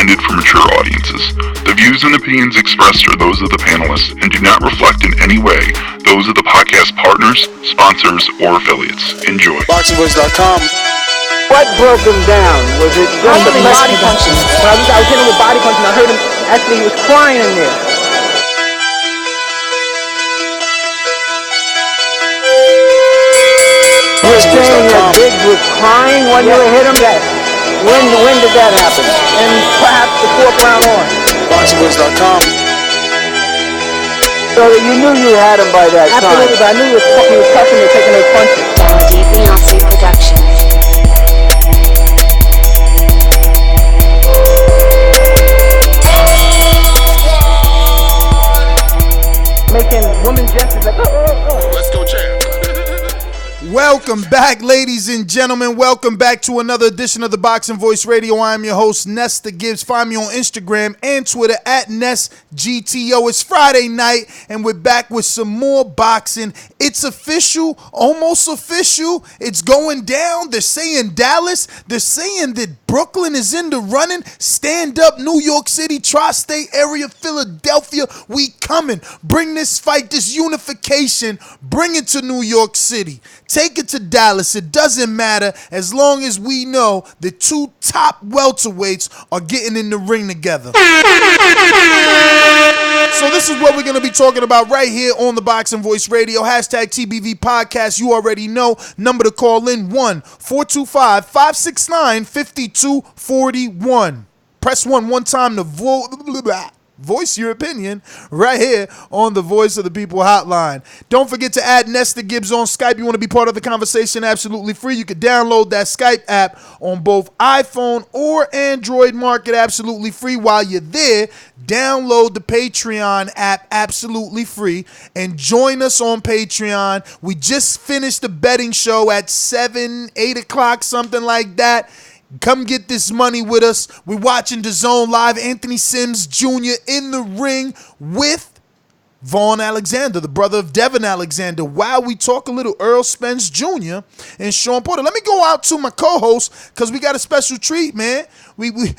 intended for mature audiences. The views and opinions expressed are those of the panelists and do not reflect in any way those of the podcast partners, sponsors, or affiliates. Enjoy. BoxingVoice.com. What broke him down? Was it just the body punching? When I was hitting him with body punching, I heard him, actually he was crying in there. You were saying that Biggs was crying when you hit him? Yes. When did that happen? And perhaps the fourth round on? BoxingVoice.com. So that you knew you had him by that time? Absolutely, but I knew he was touching and taking those punches. Unify Productions. Making women gestures like, oh. Let's go, champ. Welcome back, ladies and gentlemen. Welcome back to another edition of the Boxing Voice Radio. I am your host, Nesta Gibbs. Find me on Instagram and Twitter at NestGTO. It's Friday night, and we're back with some more boxing. It's official, almost official. It's going down. They're saying Dallas. They're saying that Brooklyn is in the running. Stand up, New York City, tri-state area, Philadelphia. We coming. Bring this fight, this unification. Bring it to New York City. Take it to Dallas. It doesn't matter as long as we know the two top welterweights are getting in the ring together. So this is what we're going to be talking about right here on the Boxing Voice Radio. Hashtag TBV Podcast. You already know. Number to call in 1-425-569-5241. Press 1 time to voice your opinion right here on the Voice of the People hotline. Don't forget to add Nesta Gibbs on Skype. You want to be part of the conversation, absolutely free. You can download that Skype app on both iPhone or Android market, absolutely free. While you're there, download the Patreon app, absolutely free, and join us on Patreon. We just finished the betting show at 7, 8 o'clock, something like that. Come get this money with us. We're watching Dazn live. Anthony Sims Jr. in the ring with Vaughn Alexander, the brother of Devin Alexander, while we talk a little Errol Spence Jr. and Shawn Porter. Let me go out to my co-host because we got a special treat, man. We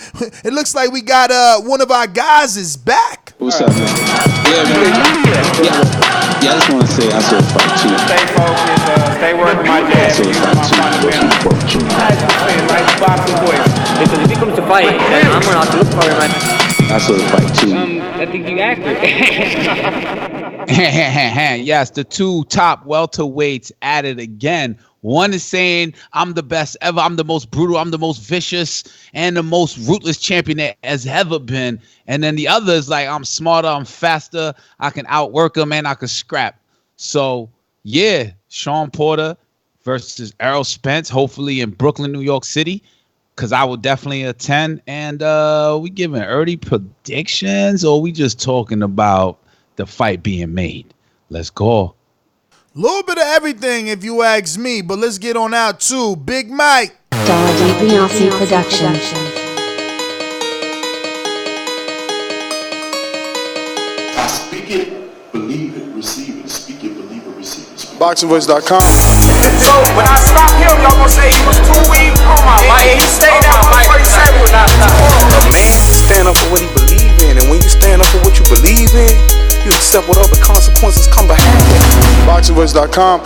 it looks like we got one of our guys is back. What's up, man? Yeah, I just want to say I saw fight too. Stay focused, stay working my dad. Because if he comes to fight, then I'm gonna have to look for him. I saw the fight too. I think you accurate. Yes, the two top welterweights at it again. One is saying, I'm the best ever, I'm the most brutal, I'm the most vicious, and the most ruthless champion that has ever been. And then the other is like, I'm smarter, I'm faster, I can outwork him, and I can scrap. So, yeah, Shawn Porter versus Errol Spence, hopefully in Brooklyn, New York City, because I will definitely attend. And we giving early predictions, or we just talking about the fight being made? Let's go. A little bit of everything, if you ask me, but let's get on out to Big Mike. Unify Productions. I speak it, believe it, receive it. Speak it, believe it, receive it. BoxingVoice.com. So when I stop him, y'all gonna say he was too weak. He stayed out before he said he was not A man stand up for what he believe in, and when you stand up for what you believe in, you accept whatever consequences come behind it. BoxingVoice.com.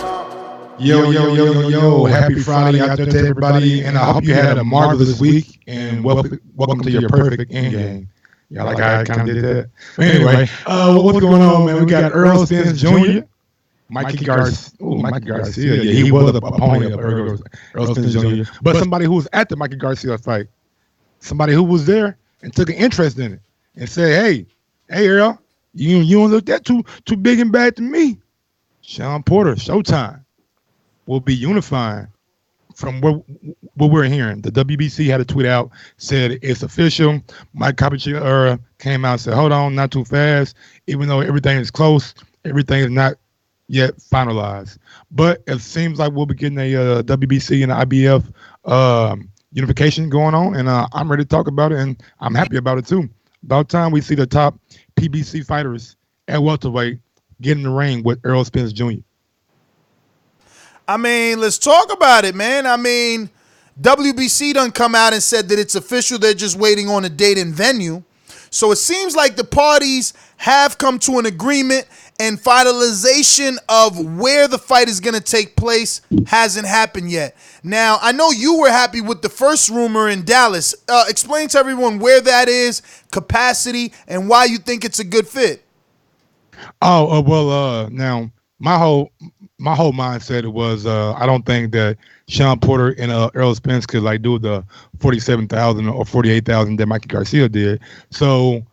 Yo. Happy Friday out there to everybody. And I hope you had a marvelous week. And welcome to your perfect end game. Yeah, like I kind of did that. But anyway, what's going on, man? We got Errol Spence Jr., Mikey Garcia. Yeah, he was the opponent of Errol Spence Jr. But somebody who was at the Mikey Garcia fight, somebody who was there and took an interest in it and said, hey, Errol, you don't look that too big and bad to me. Shawn Porter, Showtime, will be unifying from what we're hearing. The WBC had a tweet out, said it's official. Mike Capichera came out and said, hold on, not too fast. Even though everything is close, everything is not yet finalized. But it seems like we'll be getting a WBC and IBF unification going on, and I'm ready to talk about it, and I'm happy about it too. About time we see the top PBC fighters at welterweight get in the ring with Errol Spence Jr. I mean, let's talk about it, man. I mean, WBC done come out and said that it's official. They're just waiting on a date and venue. So it seems like the parties have come to an agreement, and finalization of where the fight is going to take place hasn't happened yet. Now, I know you were happy with the first rumor in Dallas. Explain to everyone where that is, capacity, and why you think it's a good fit. Now my whole mindset was I don't think that Shawn Porter and Errol Spence could like do the 47,000 or 48,000 that Mikey Garcia did. So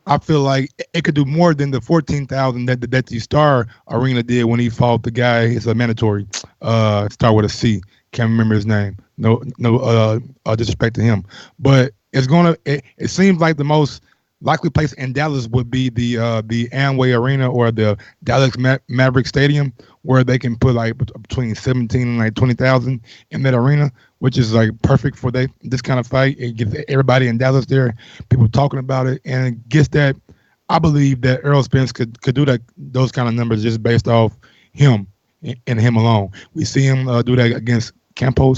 I feel like it could do more than the 14,000 that the Star Arena did when he fought the guy. It's a mandatory start with a C. Can't remember his name. No disrespect to him, but it seems like the most likely place in Dallas would be the Amway Arena or the Dallas Maverick Stadium, where they can put like between 17 and like 20,000 in that arena, which is like perfect for this kind of fight. It gets everybody in Dallas there, people talking about it, and it gets that. I believe that Errol Spence could do those kind of numbers just based off him and him alone. We see him do that against Campo.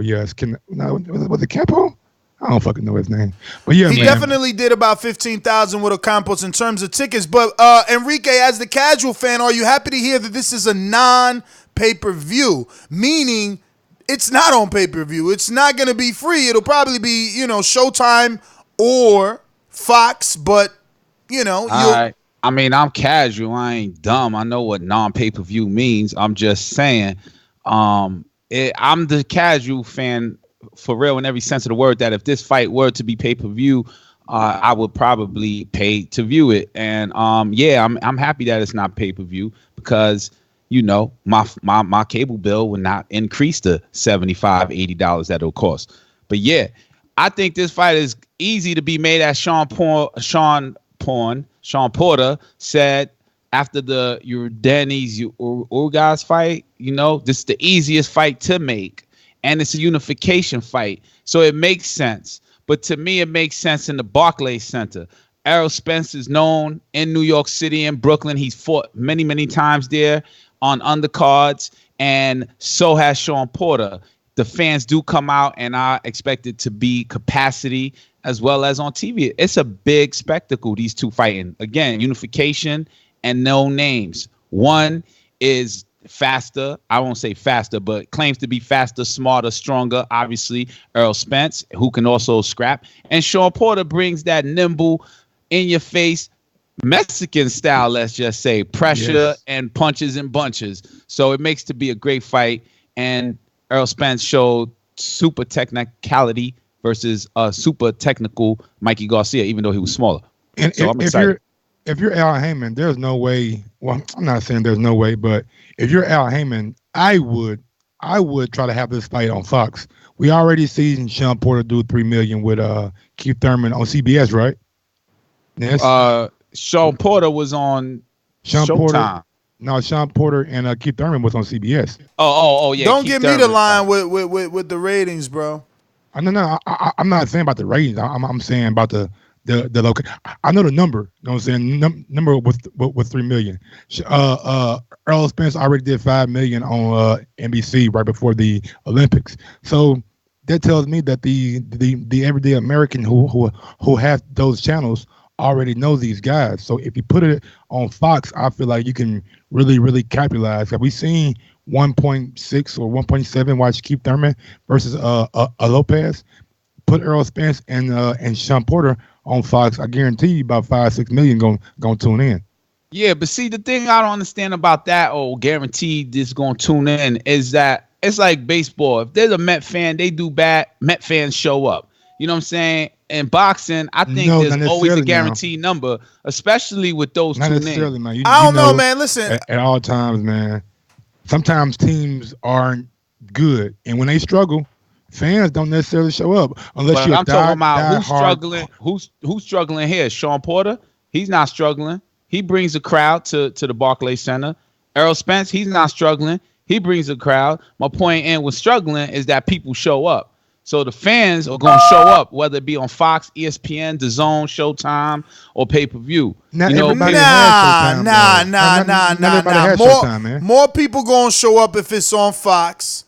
Yes, was it Campo? I don't fucking know his name, but yeah, he man. definitely did about 15,000 with Ocampos in terms of tickets. But Enrique, as the casual fan, are you happy to hear that this is a non-pay-per-view, meaning it's not on pay-per-view? It's not going to be free. It'll probably be Showtime or Fox, but I mean, I'm casual. I ain't dumb. I know what non-pay-per-view means. I'm just saying, I'm the casual fan. For real, in every sense of the word, that if this fight were to be pay-per-view, I would probably pay to view it. And I'm happy that it's not pay-per-view because my cable bill would not increase to $75-$80 that it'll cost. But yeah, I think this fight is easy to be made, as Shawn Porter said after the Yordanis Urgas fight. This is the easiest fight to make. And it's a unification fight. So it makes sense. But to me, it makes sense in the Barclays Center. Errol Spence is known in New York City and Brooklyn. He's fought many, many times there on undercards. And so has Shawn Porter. The fans do come out, and I expect it to be capacity as well as on TV. It's a big spectacle, these two fighting. Again, unification and no names. One is faster. I won't say faster, but claims to be faster, smarter, stronger. Obviously, Errol Spence, who can also scrap. And Shawn Porter brings that nimble, in-your-face, Mexican style, let's just say, pressure and punches and bunches. So it makes to be a great fight. And Errol Spence showed super technicality versus a super technical Mikey Garcia, even though he was smaller. And so I'm excited. If you're Al Heyman, there's no way. Well, I'm not saying there's no way, but if you're Al Heyman, I would try to have this fight on Fox. We already seen Shawn Porter do $3 million with Keith Thurman on CBS, right? Yes. Shawn Porter was on Showtime. Shawn Porter and Keith Thurman was on CBS. Oh yeah. Don't Keith give Thurman. me the line with the ratings, bro. No. I'm not saying about the ratings. I'm saying about the location. I know the number. You know what I'm saying? Number with $3 million. Errol Spence already did $5 million on NBC right before the Olympics. So that tells me that the everyday American who have those channels already know these guys. So if you put it on Fox, I feel like you can really, really capitalize. Have we seen 1.6 or 1.7 watch Keith Thurman versus a Lopez? Put Errol Spence and Shawn Porter on Fox. I guarantee you about 5-6 million going tune in. Yeah, but see, the thing I don't understand about that, guaranteed this going to tune in, is that it's like baseball. If there's a Met fan, they do bad, Met fans show up. You know what I'm saying? In boxing, I think there's always a guaranteed number, especially with those not two necessarily, names. Man. I don't know, man. Listen. At all times, man, sometimes teams aren't good. And when they struggle, fans don't necessarily show up unless you're talking about who's struggling. Who's struggling here? Shawn Porter. He's not struggling. He brings a crowd to the Barclays Center. Errol Spence. He's not struggling. He brings a crowd. My point in with struggling is that people show up. So the fans are going to show up, whether it be on Fox, ESPN, Dazn, Showtime, or pay-per-view. Nah. More people going to show up if it's on Fox.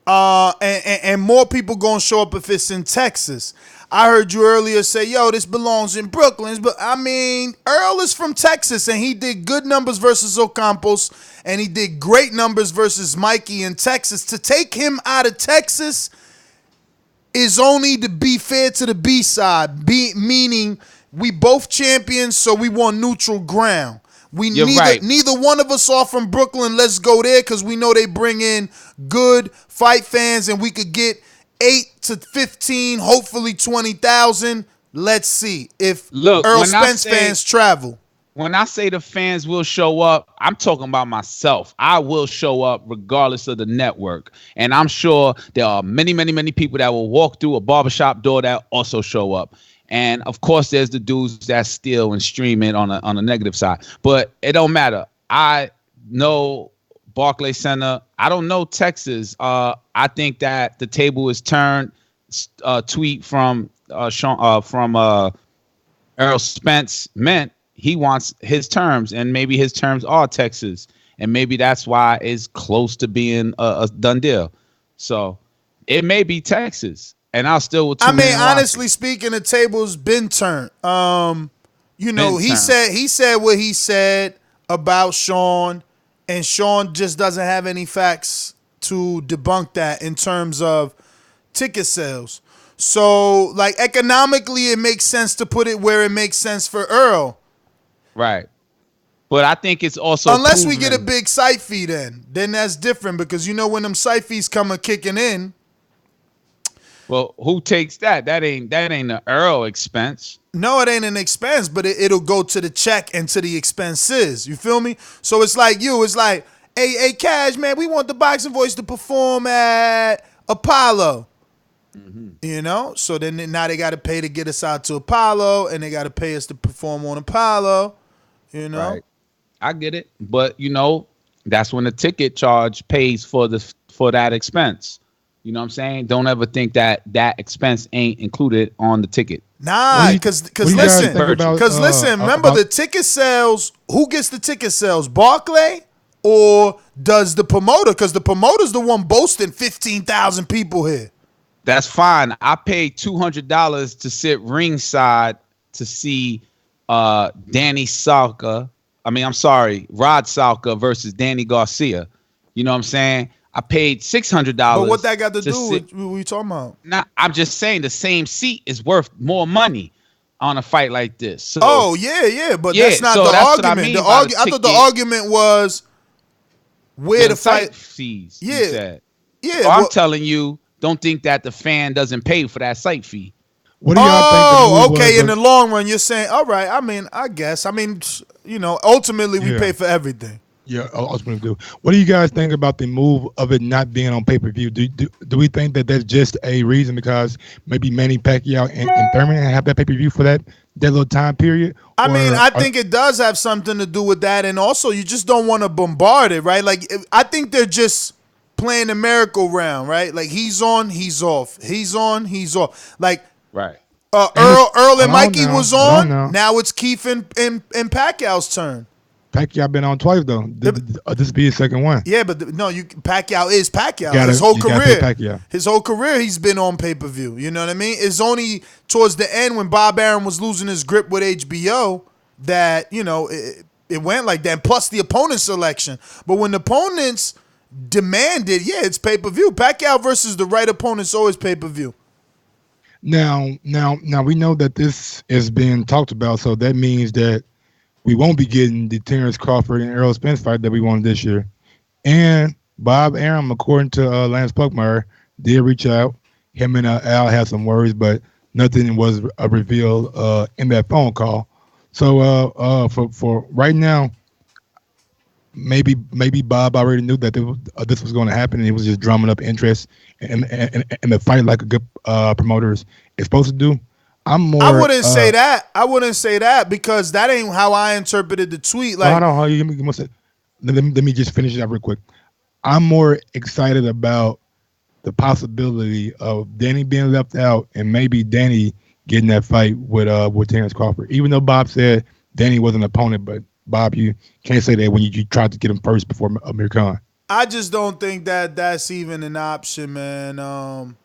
And more people gonna show up if it's in Texas. I heard you earlier say, yo, this belongs in Brooklyn. But I mean, Earl is from Texas, and he did good numbers versus Ocampos, and he did great numbers versus Mikey in Texas. To take him out of Texas is only to be fair to the B side, meaning we both champions, so we want neutral ground. Neither one of us are from Brooklyn. Let's go there because we know they bring in good fight fans, and we could get 8 to 15, hopefully 20,000. Let's see if Errol Spence fans travel. When I say the fans will show up, I'm talking about myself. I will show up regardless of the network. And I'm sure there are many, many, many people that will walk through a barbershop door that also show up. And of course, there's the dudes that steal and stream it on a negative side. But it don't matter. I know Barclays Center. I don't know Texas. I think that the table is turned. Tweet from Shawn from Errol Spence meant he wants his terms, and maybe his terms are Texas, and maybe that's why it's close to being a done deal. So it may be Texas, and I'll still. Honestly speaking, the table's been turned. He said what he said about Shawn, and Shawn just doesn't have any facts to debunk that in terms of ticket sales. So, like, economically, it makes sense to put it where it makes sense for Earl. Right. But I think it's also unless we get a big site fee, then that's different, because when them site fees come kicking in. Well, who takes that? That ain't an Earl expense. No, it ain't an expense, but it'll go to the check and to the expenses. You feel me? So it's like hey, Cash, man, we want the Boxing Voice to perform at Apollo. Mm-hmm. So then now they got to pay to get us out to Apollo, and they got to pay us to perform on Apollo. Right. I get it, but that's when the ticket charge pays for that expense. You know what I'm saying? Don't ever think that expense ain't included on the ticket. Nah, because listen, remember the ticket sales. Who gets the ticket sales? Barclay or does the promoter? Because the promoter's the one boasting 15,000 people here. That's fine. I paid $200 to sit ringside to see Rod Salka versus Danny Garcia. You know what I'm saying? I paid $600. But what that got to do with what we talking about? Nah, I'm just saying the same seat is worth more money on a fight like this. So, but that's not the argument. I thought the argument was where the fight fees. Yeah. So I'm telling you, don't think that the fan doesn't pay for that site fee. What do y'all think? Okay. In the long run, you're saying, all right. I guess. Ultimately, we pay for everything. Yeah, ultimately do. What do you guys think about the move of it not being on pay-per-view? Do we think that that's just a reason because maybe Manny Pacquiao and Thurman have that pay-per-view for that little time period? I think it does have something to do with that, and also you just don't want to bombard it, right? Like, I think they're just playing the merry-go-round, right? Like, he's on, he's off. He's on, he's off. Like, right. Earl and Mikey was on. Now it's Keith and Pacquiao's turn. Pacquiao been on twice though. This be his second one. Yeah, but Pacquiao is Pacquiao. His whole career, he's been on pay-per-view. You know what I mean? It's only towards the end when Bob Arum was losing his grip with HBO that it went like that. And plus the opponent selection. But when the opponents demanded, it's pay-per-view. Pacquiao versus the right opponent's always pay-per-view. Now we know that this is being talked about, so that means that we won't be getting the Terrence Crawford and Errol Spence fight that we wanted this year. And Bob Arum, according to Lance Puckmeyer, did reach out. Him and Al had some worries, but nothing was revealed in that phone call. So for right now, maybe Bob already knew that this was going to happen, and he was just drumming up interest in the fight like a good promoter is supposed to do. I wouldn't say that. I wouldn't say that because that ain't how I interpreted the tweet. Like, let me just finish that real quick. I'm more excited about the possibility of Danny being left out and maybe Danny getting that fight with Terrence Crawford. Even though Bob said Danny was an opponent, but Bob, you can't say that when you tried to get him first before Amir Khan. I just don't think that that's even an option, man.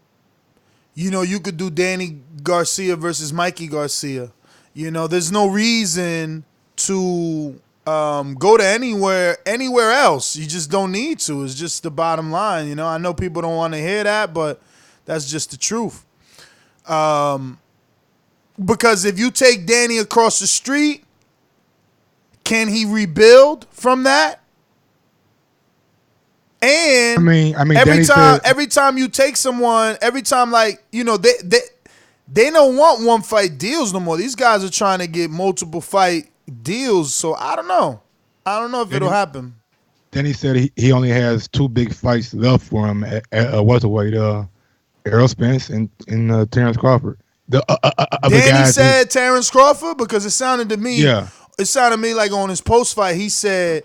You could do Danny Garcia versus Mikey Garcia. There's no reason to go to anywhere else. You just don't need to. It's just the bottom line. I know people don't want to hear that, but that's just the truth. Because if you take Danny across the street, can he rebuild from that? And every time you take someone, every time they don't want one fight deals no more. These guys are trying to get multiple fight deals. So I don't know. I don't know if it'll happen. Then he said he only has 2 big fights left for him at welterweight. Errol Spence and Terrence Crawford. Danny said Terrence Crawford because it sounded to me. Yeah. It sounded to me like on his post fight he said,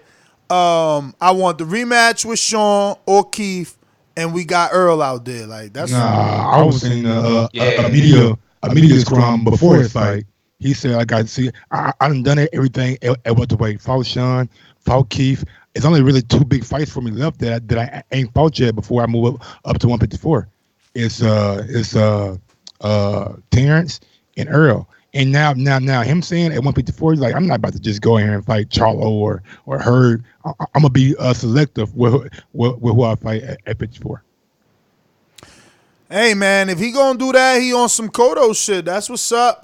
I want the rematch with Shawn or Keith, and we got Earl out there. Like that's. I was in a media scrum before his fight. He said, "I got to see. I done everything at welterweight. Fought Shawn, fought Keith. It's only really 2 big fights for me left that I ain't fought yet before I move up to 154. It's Terrence and Earl." And now him saying at 154, he's like, I'm not about to just go in here and fight Charlo or Hurd. I'm gonna be selective with who I fight at 54. Hey man, if he gonna do that, he on some Cotto shit. That's what's up.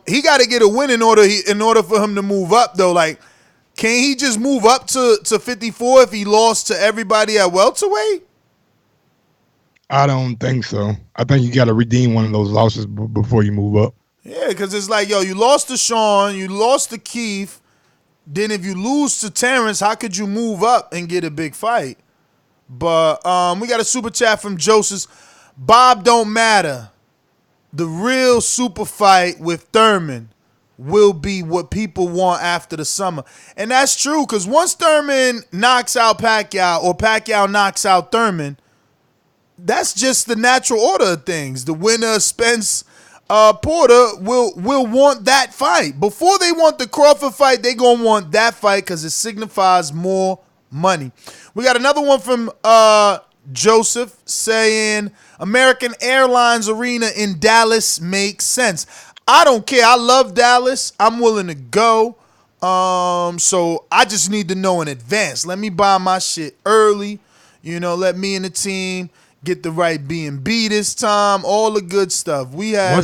He got to get a win in order for him to move up though. Like, can he just move up to 54 if he lost to everybody at welterweight? I don't think so. I think you got to redeem one of those losses before you move up. Yeah, because it's like, you lost to Shawn, you lost to Keith. Then if you lose to Terrence, how could you move up and get a big fight? But we got a super chat from Joseph. Bob don't matter. The real super fight with Thurman will be what people want after the summer. And that's true, because once Thurman knocks out Pacquiao or Pacquiao knocks out Thurman, that's just the natural order of things. The winner, Spence Porter, will want that fight. Before they want the Crawford fight, they going to want that fight because it signifies more money. We got another one from Joseph saying, American Airlines Arena in Dallas makes sense. I don't care. I love Dallas. I'm willing to go. So I just need to know in advance. Let me buy my shit early. Let me and the team get the right B&B this time. All the good stuff. We have.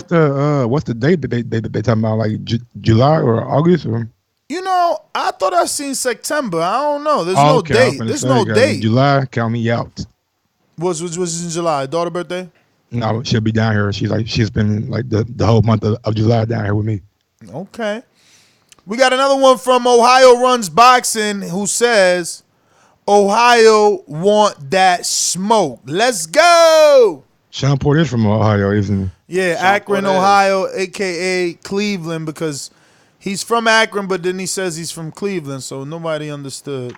What's the date that they talking about? Like July or August or? I thought I seen September. I don't know. There's no date. There's no date. July, count me out. Was in July? Daughter birthday? No, she'll be down here. She's been like the whole month of July down here with me. Okay. We got another one from Ohio Runs Boxing who says, Ohio want that smoke. Let's go. Shawn Porter is from Ohio, isn't he? Yeah, Akron, Ohio, a.k.a. Cleveland, because he's from Akron, but then he says he's from Cleveland, so nobody understood.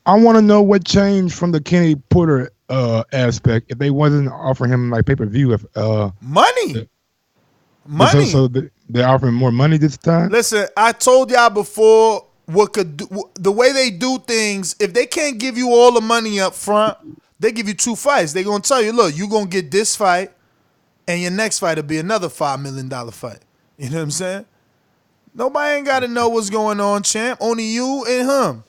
I want to know what changed from the Kenny Porter aspect if they wasn't offering him like pay-per-view. Money. So they're offering more money this time? Listen, I told y'all before the way they do things, if they can't give you all the money up front, they give you 2 fights. They're going to tell you, look, you're going to get this fight, and your next fight will be another $5 million fight. You know what I'm saying? Nobody ain't got to know what's going on, champ. Only you and him.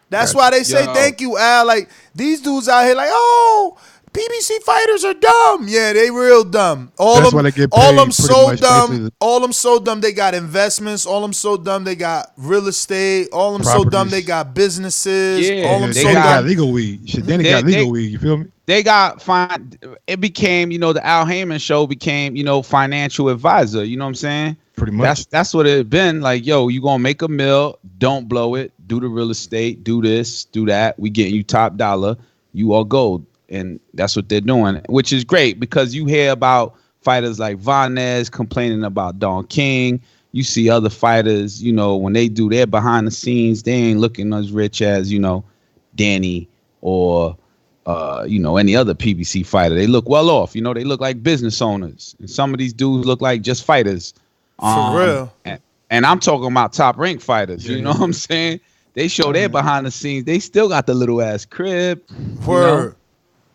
That's why they say thank you, Al. Like, these dudes out here like, oh, PBC fighters are dumb. Yeah, they real dumb. All of them so dumb. All of them so dumb they got investments. All of them so dumb they got real estate. All of them so dumb they got businesses. Yeah, all of them they so got dumb. legal weed. Shit, then they got legal weed. You feel me? They got fine. It became, the Al Heyman show became, financial advisor. You know what I'm saying? Pretty much. That's what it been like. Yo, you gonna make a mill? Don't blow it. Do the real estate. Do this. Do that. We getting you top dollar. You all gold. And that's what they're doing, which is great because you hear about fighters like Vanez complaining about Don King. You see other fighters, when they do their behind the scenes, they ain't looking as rich as, Danny or, any other PBC fighter. They look well off. They look like business owners. And some of these dudes look like just fighters. For real. And I'm talking about top rank fighters. You know what I'm saying? They show their behind the scenes. They still got the little ass crib. Word. You know?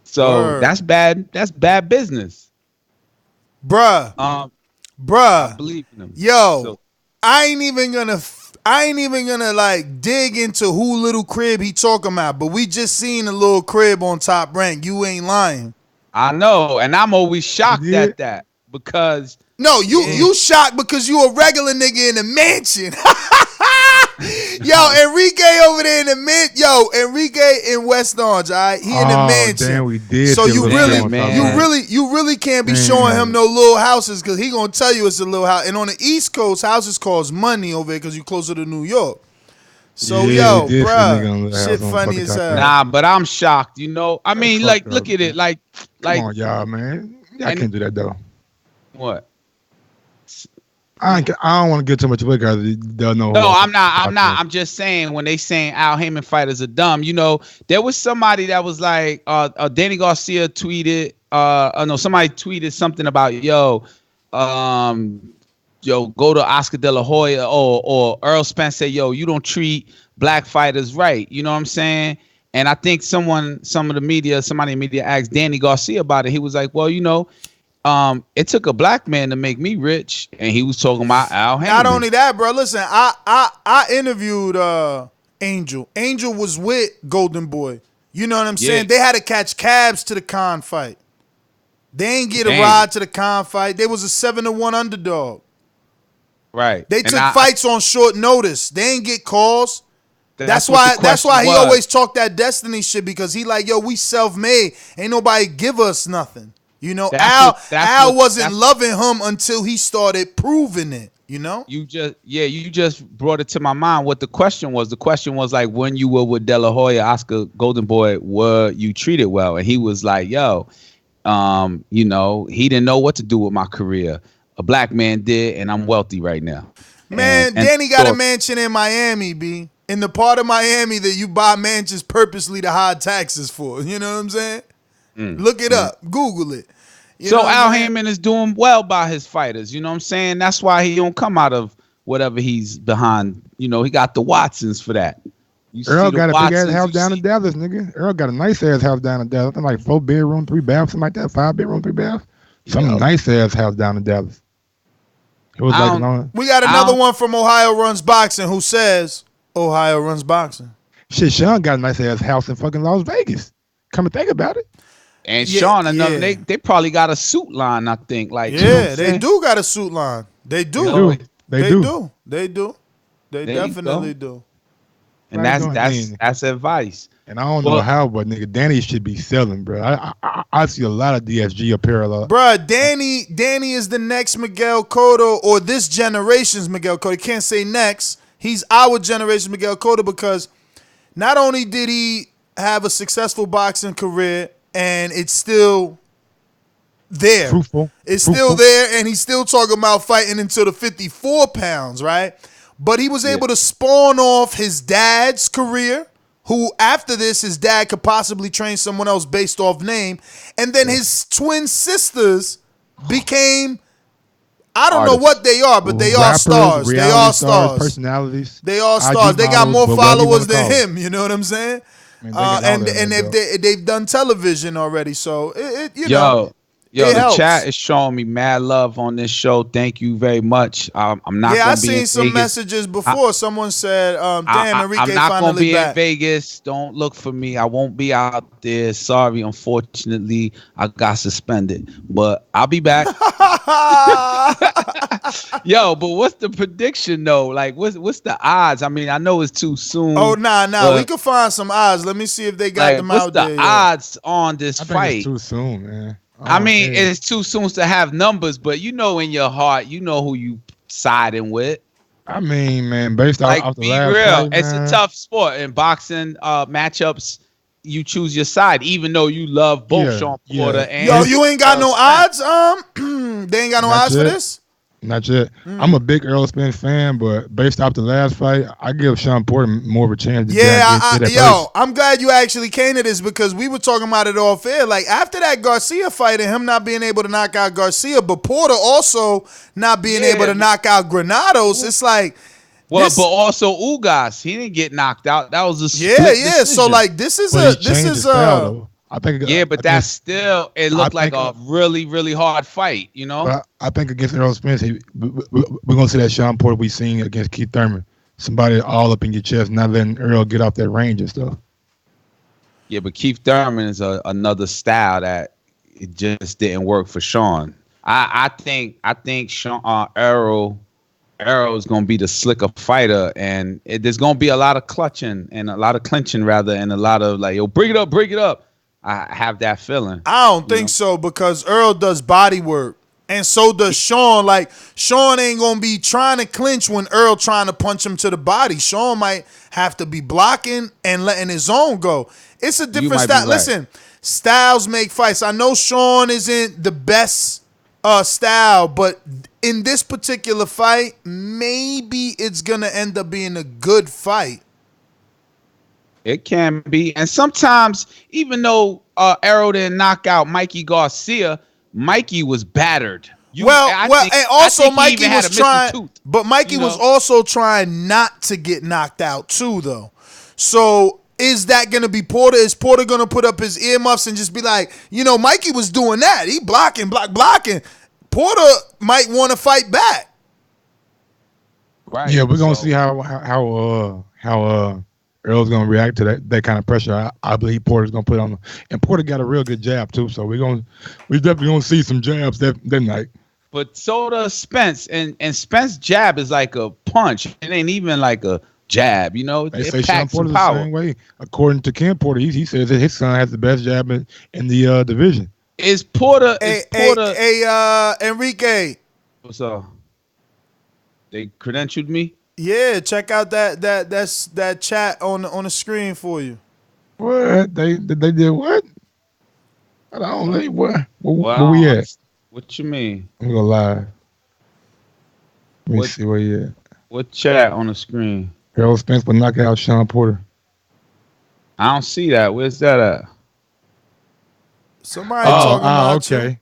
So that's bad. That's bad business, bruh. I believe in them. Yo, So, I ain't even gonna like dig into who little crib he talking about. But we just seen a little crib on Top Rank. You ain't lying. I know, and I'm always shocked at that because you shocked because you a regular nigga in the mansion. Yo, Enrique over there in the Enrique in West Orange, all right? He in the mansion. Damn, we did. So you really can't be showing him no little houses because he gonna tell you it's a little house. And on the East Coast, houses cost money over there because you closer to New York. So bruh, shit funny as hell. Nah, but I'm shocked. You know, I mean, like, look at it, like, come on, y'all, man. Y'all can't do that though. What? I don't want to get too much away because they'll know. No, I'm not. I'm just saying when they saying Al Heyman fighters are dumb. You know, there was somebody that was like, Danny Garcia tweeted. Somebody tweeted something about go to Oscar De La Hoya or Errol Spence said, you don't treat black fighters right. You know what I'm saying? And I think somebody in the media asked Danny Garcia about it. He was like, well, you know. It took a black man to make me rich, and he was talking about Al Heyman. Not only that, bro. Listen, I interviewed Angel. Angel was with Golden Boy. You know what I'm saying? They had to catch cabs to the Khan fight. They ain't get a ride to the Khan fight. They was a 7-1 underdog. Right. They took fights on short notice. They ain't get calls. That's why he always talk that Destiny shit because he like, we self-made. Ain't nobody give us nothing. You know, Al wasn't loving him until he started proving it, you know? You just brought it to my mind what the question was. The question was like, when you were with De La Hoya, Oscar Golden Boy, were you treated well? And he was like, you know, he didn't know what to do with my career. A black man did, and I'm wealthy right now. Man, Danny got a mansion in Miami, B. In the part of Miami that you buy mansions purposely to hide taxes for. You know what I'm saying? Look it up. Google it. So Al Heyman is doing well by his fighters. You know what I'm saying? That's why he don't come out of whatever he's behind. You know, he got the Watsons for that. Earl got a big ass house down in Dallas, nigga. Earl got a nice ass house down in Dallas. Like 4 bedroom, 3 baths, something like that. 5 bedroom, 3 baths. Some nice ass house down in Dallas. It was we got another one from Ohio Runs Boxing who says Ohio Runs Boxing. Shit, Shawn got a nice ass house in fucking Las Vegas. Come and think about it. And Shawn, they probably got a suit line, I think. Like, they do got a suit line. They do. They definitely do. And that's advice. And I don't know how, but nigga, Danny should be selling, bro. I see a lot of DSG apparel. Bro, Danny is the next Miguel Cotto or this generation's Miguel Cotto. Can't say next. He's our generation's Miguel Cotto because not only did he have a successful boxing career and it's still there. It's still there, and he's still talking about fighting until the 54 pounds, right? But he was able to spawn off his dad's career, who after this, his dad could possibly train someone else based off name. And then his twin sisters became, I don't know what they are, but they are stars. They are stars. Personalities. They are stars. They got more followers than him. You know what I'm saying? And they've done television already, so the chat is showing me mad love on this show. Thank you very much. I'm not. I seen some messages before. Someone said, "Damn, Enrique I'm not finally gonna be back in Vegas. Don't look for me. I won't be out there. Sorry, unfortunately, I got suspended, but I'll be back." Yo, but what's the prediction though? Like, what's the odds? I mean, I know it's too soon. Oh, nah. We can find some odds. Let me see if they got them out there. What's the odds on this fight? Think it's too soon, man. I mean, it's too soon to have numbers, but you know in your heart, you know who you siding with. I mean, man, based off the last real. fight, It's a tough sport. In boxing matchups, you choose your side, even though you love both Shawn Porter and you ain't got no odds. They ain't got no odds for this. Not yet. I'm a big Errol Spence fan, but based off the last fight, I give Shawn Porter more of a chance. I'm glad you actually came to this because we were talking about it off air. Like after that Garcia fight and him not being able to knock out Garcia, but Porter also not being able to knock out Granados, it's like Well, but also Ugas, he didn't get knocked out. That was a split decision. So like this is I think. Yeah, but that's still. It looked like a really, really hard fight. You know. But I think against Errol Spence, we're gonna see that Shawn Porter we seen against Keith Thurman. Somebody all up in your chest, not letting Errol get off that range and stuff. Yeah, but Keith Thurman is another style that it just didn't work for Shawn. I think Shawn Errol is gonna be the slicker fighter, and there's gonna be a lot of clutching and a lot of clinching rather, and a lot of like, yo, bring it up. I have that feeling. I don't think so because Errol does body work. And so does Shawn. Like, Shawn ain't going to be trying to clinch when Errol trying to punch him to the body. Shawn might have to be blocking and letting his own go. It's a different style. Right. Listen, styles make fights. I know Shawn isn't the best style, but in this particular fight, maybe it's going to end up being a good fight. It can be. And sometimes, even though Errol didn't knock out Mikey Garcia, Mikey was battered. And also Mikey was trying, but Mikey was also trying not to get knocked out too, though. So is that going to be Porter? Is Porter going to put up his earmuffs and just be like, Mikey was doing that. He blocking. Porter might want to fight back. Right. Yeah, we're going to see how Errol's gonna react to that kind of pressure. I believe Porter's gonna put on, and Porter got a real good jab too. So we're definitely gonna see some jabs that night. But so does Spence, and Spence jab is like a punch. It ain't even like a jab, They say Shawn Porter's the same way. According to Ken Porter, he says that his son has the best jab in the division. Is Porter? Enrique. What's up? They credentialed me. Yeah, check out that chat on the screen for you. What they did? What? I don't know what. Where we at? What you mean? I'm gonna lie. Let me see where you at. What chat on the screen? Errol Spence will knock out Shawn Porter. I don't see that. Where's that at? Somebody talking about okay. You.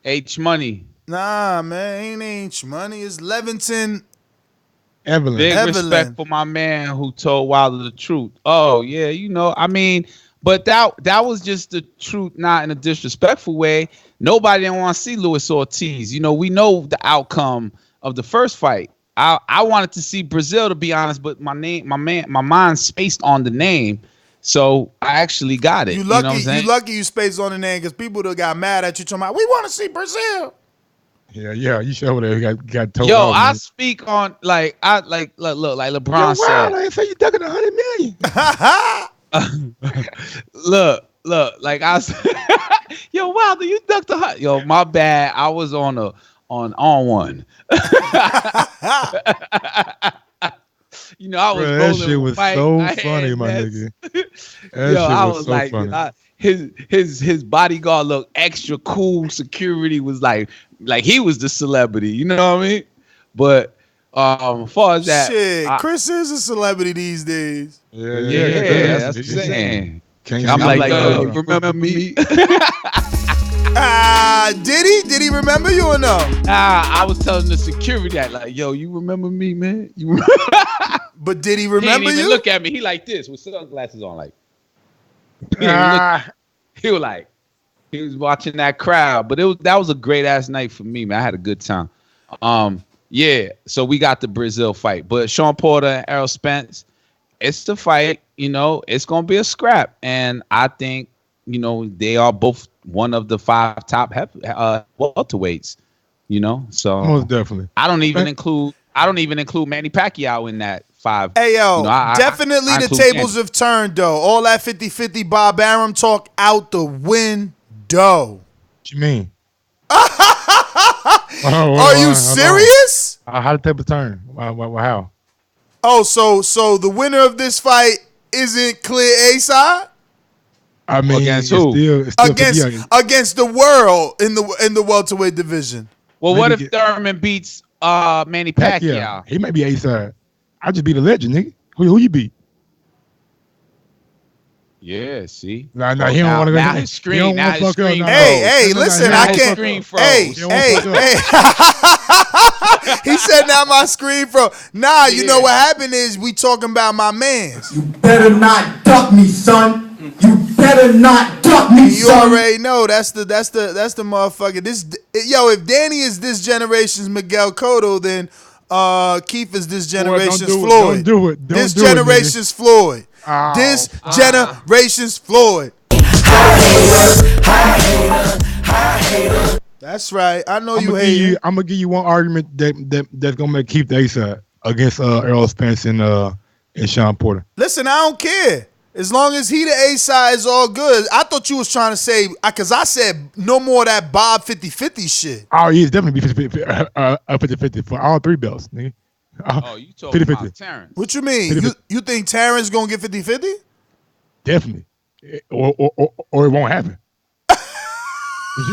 H Money. Nah, man, ain't H Money. It's Levington. Evelyn. Big respect for my man who told Wilder the truth. Oh yeah, but that was just the truth, not in a disrespectful way. Nobody didn't want to see Luis Ortiz. We know the outcome of the first fight. I wanted to see Brazil, to be honest, but my mind spaced on the name, so I actually got it. You lucky you spaced on the name because people that got mad at you talking about we want to see Brazil. Yeah, you showed it. Got told. Yo, I speak on look, like LeBron said. I say you ducking $100 million. look, like I said, yo, Wilder, you ducked yo, my bad. I was on one. I was rolling. That shit was so funny, my nigga. I was so like, funny. His bodyguard looked extra cool. Security was like he was the celebrity. You know what I mean? But as far as that, shit, Chris is a celebrity these days. Yeah, that's what I'm saying. I'm like, yo, you remember me? Did he remember you or no? I was telling the security that, like, yo, you remember me, man? But did he remember he didn't even you? Look at me. He like this with sunglasses on, like. He was like, he was watching that crowd, but that was a great ass night for me, man. I had a good time. Yeah. So we got the Brazil fight, but Shawn Porter and Errol Spence, it's the fight. It's gonna be a scrap, and I think they are both one of the 5 top welterweights. So most definitely. I don't even include Manny Pacquiao in that 5. Hey, yo, definitely the tables have turned, though. All that 50-50 Bob Arum talk out the window. What you mean? Are you serious? How the table turn? How? Oh, so the winner of this fight isn't clear A-side? I mean, against who? Against the world in the welterweight division. Well, what if Thurman beats Manny Pacquiao? He might be A-side. I just beat a legend, nigga. Who you beat? Yeah, see. Nah, he don't want to go. Now his screen. Hey, listen, I can't. Hey. He said, "Now my screen froze." Nah, you know what happened is we talking about my mans. You better not duck me, son. You better not duck me, You son. already know that's the motherfucker. If Danny is this generation's Miguel Cotto, then Keith is this generation's Floyd. Don't do it. This generation's Floyd. This generation's Floyd. That's right. I know you hate it. I'm gonna give you one argument that's gonna make Keith the A side against Errol Spence and Shawn Porter. Listen, I don't care. As long as he the A side is all good. I thought you was trying to say, because I said no more of that Bob 50-50 shit. Oh, he's definitely 50-50 for all three belts, nigga. You talking about Terrence. What you mean? You think Terrence gonna get 50-50? Definitely. Or it won't happen.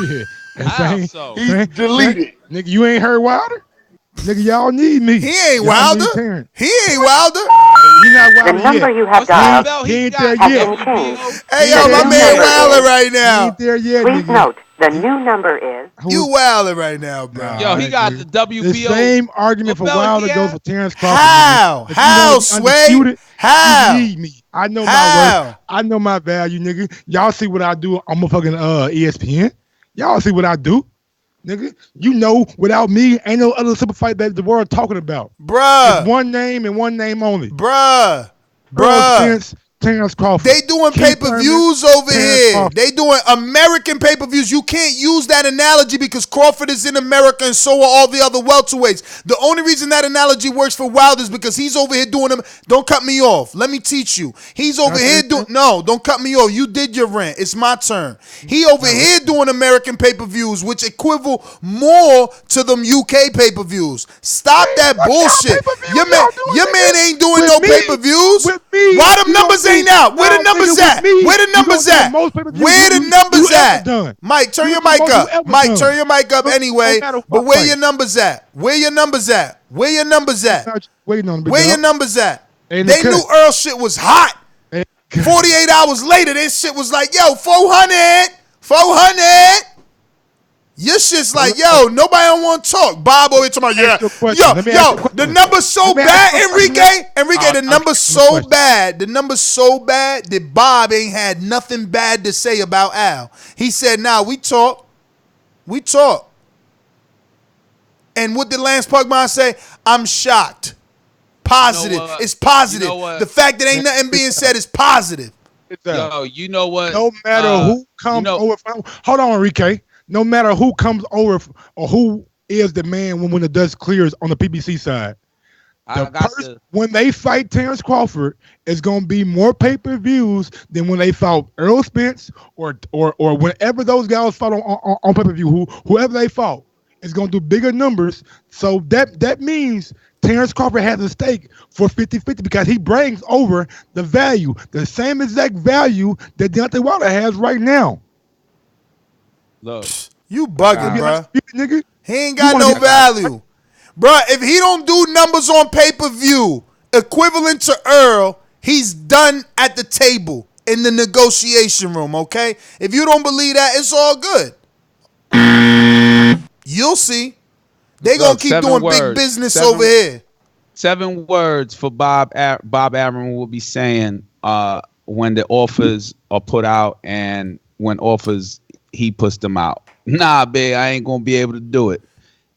Yeah. He's deleted. Nigga, you ain't heard Wilder? Nigga, y'all need me. He ain't Wilder. He ain't Wilder. He not Wilder. The number you have dialed He ain't there has yet. been changed. Hey, yo, my man Wilder right now. He ain't there yet, Please nigga. note, the new number is... You Wilder right now, bro. Yo, he got the WBO. The same argument for Wilder goes for Terrence Crawford. How? How, Sway? How? You need me. I know my worth. I know my value, nigga. Y'all see what I do on my fucking ESPN. Y'all see what I do. Nigga, you know, without me, ain't no other super fight that the world talking about. Bruh. It's one name and one name only. Bruh. Terrence Crawford. They doing pay-per-views over here. Crawford. They doing American pay-per-views. You can't use that analogy because Crawford is in America and so are all the other welterweights. The only reason that analogy works for Wilder is because he's over here doing them. Don't cut me off. Let me teach you. He's over here doing... No, don't cut me off. You did your rant. It's my turn. He over here doing American pay-per-views, which equivalent more to them UK pay-per-views. Stop that bullshit. Your man ain't doing no pay-per-views. Why them numbers ain't out? Where the numbers at? Where the numbers at? Where the numbers at? Mike, turn your mic up. Mike, turn your mic up anyway. But where your numbers at? Where your numbers at? Where your numbers at? Where your numbers at? They knew Earl shit was hot. 48 hours later, this shit was like, yo, 400. Your shit's like, yo, nobody don't want to talk. Bob over here talking about, the number's so bad, Enrique, the number's so bad. The number's so bad that Bob ain't had nothing bad to say about Al. He said, nah, we talk. And what did Lance Pugmire say? I'm shocked. Positive. It's positive. The fact that ain't nothing being said is positive. Yo, you know what? No matter who comes over. Hold on, Enrique. No matter who comes over or who is the man when the dust clears on the PBC side, when they fight Terrence Crawford, it's going to be more pay-per-views than when they fought Errol Spence or whenever those guys fought on pay-per-view, whoever they fought. It's going to do bigger numbers. So that means Terrence Crawford has a stake for 50-50 because he brings over the value, the same exact value that Deontay Wilder has right now. Look, you bugging, bro. He ain't got no value. Bro, if he don't do numbers on pay-per-view equivalent to Earl, he's done at the table in the negotiation room, okay? If you don't believe that, it's all good. You'll see. They gonna keep doing big business over here. 7 words for Bob Arum will be saying when the offers are put out and when offers he puts them out. Nah, babe, I ain't gonna be able to do it.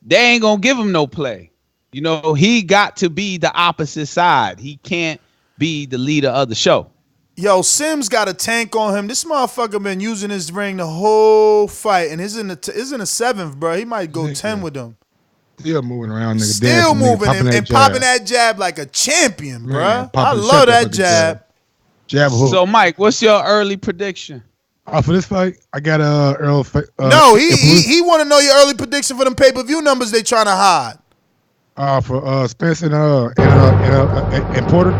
They ain't gonna give him no play. You know, he got to be the opposite side. He can't be the leader of the show. Yo, Sims got a tank on him. This motherfucker been using his ring the whole fight, and is in the 7th, bro. He might go 10 with them. Still moving around, nigga. Still moving and popping that jab like a champion, bro. I love that jab. Jab hook. So, Mike, what's your early prediction? For this fight, I got Errol. No, he want to know your early prediction for them pay-per-view numbers they trying to hide. For Spence and Porter.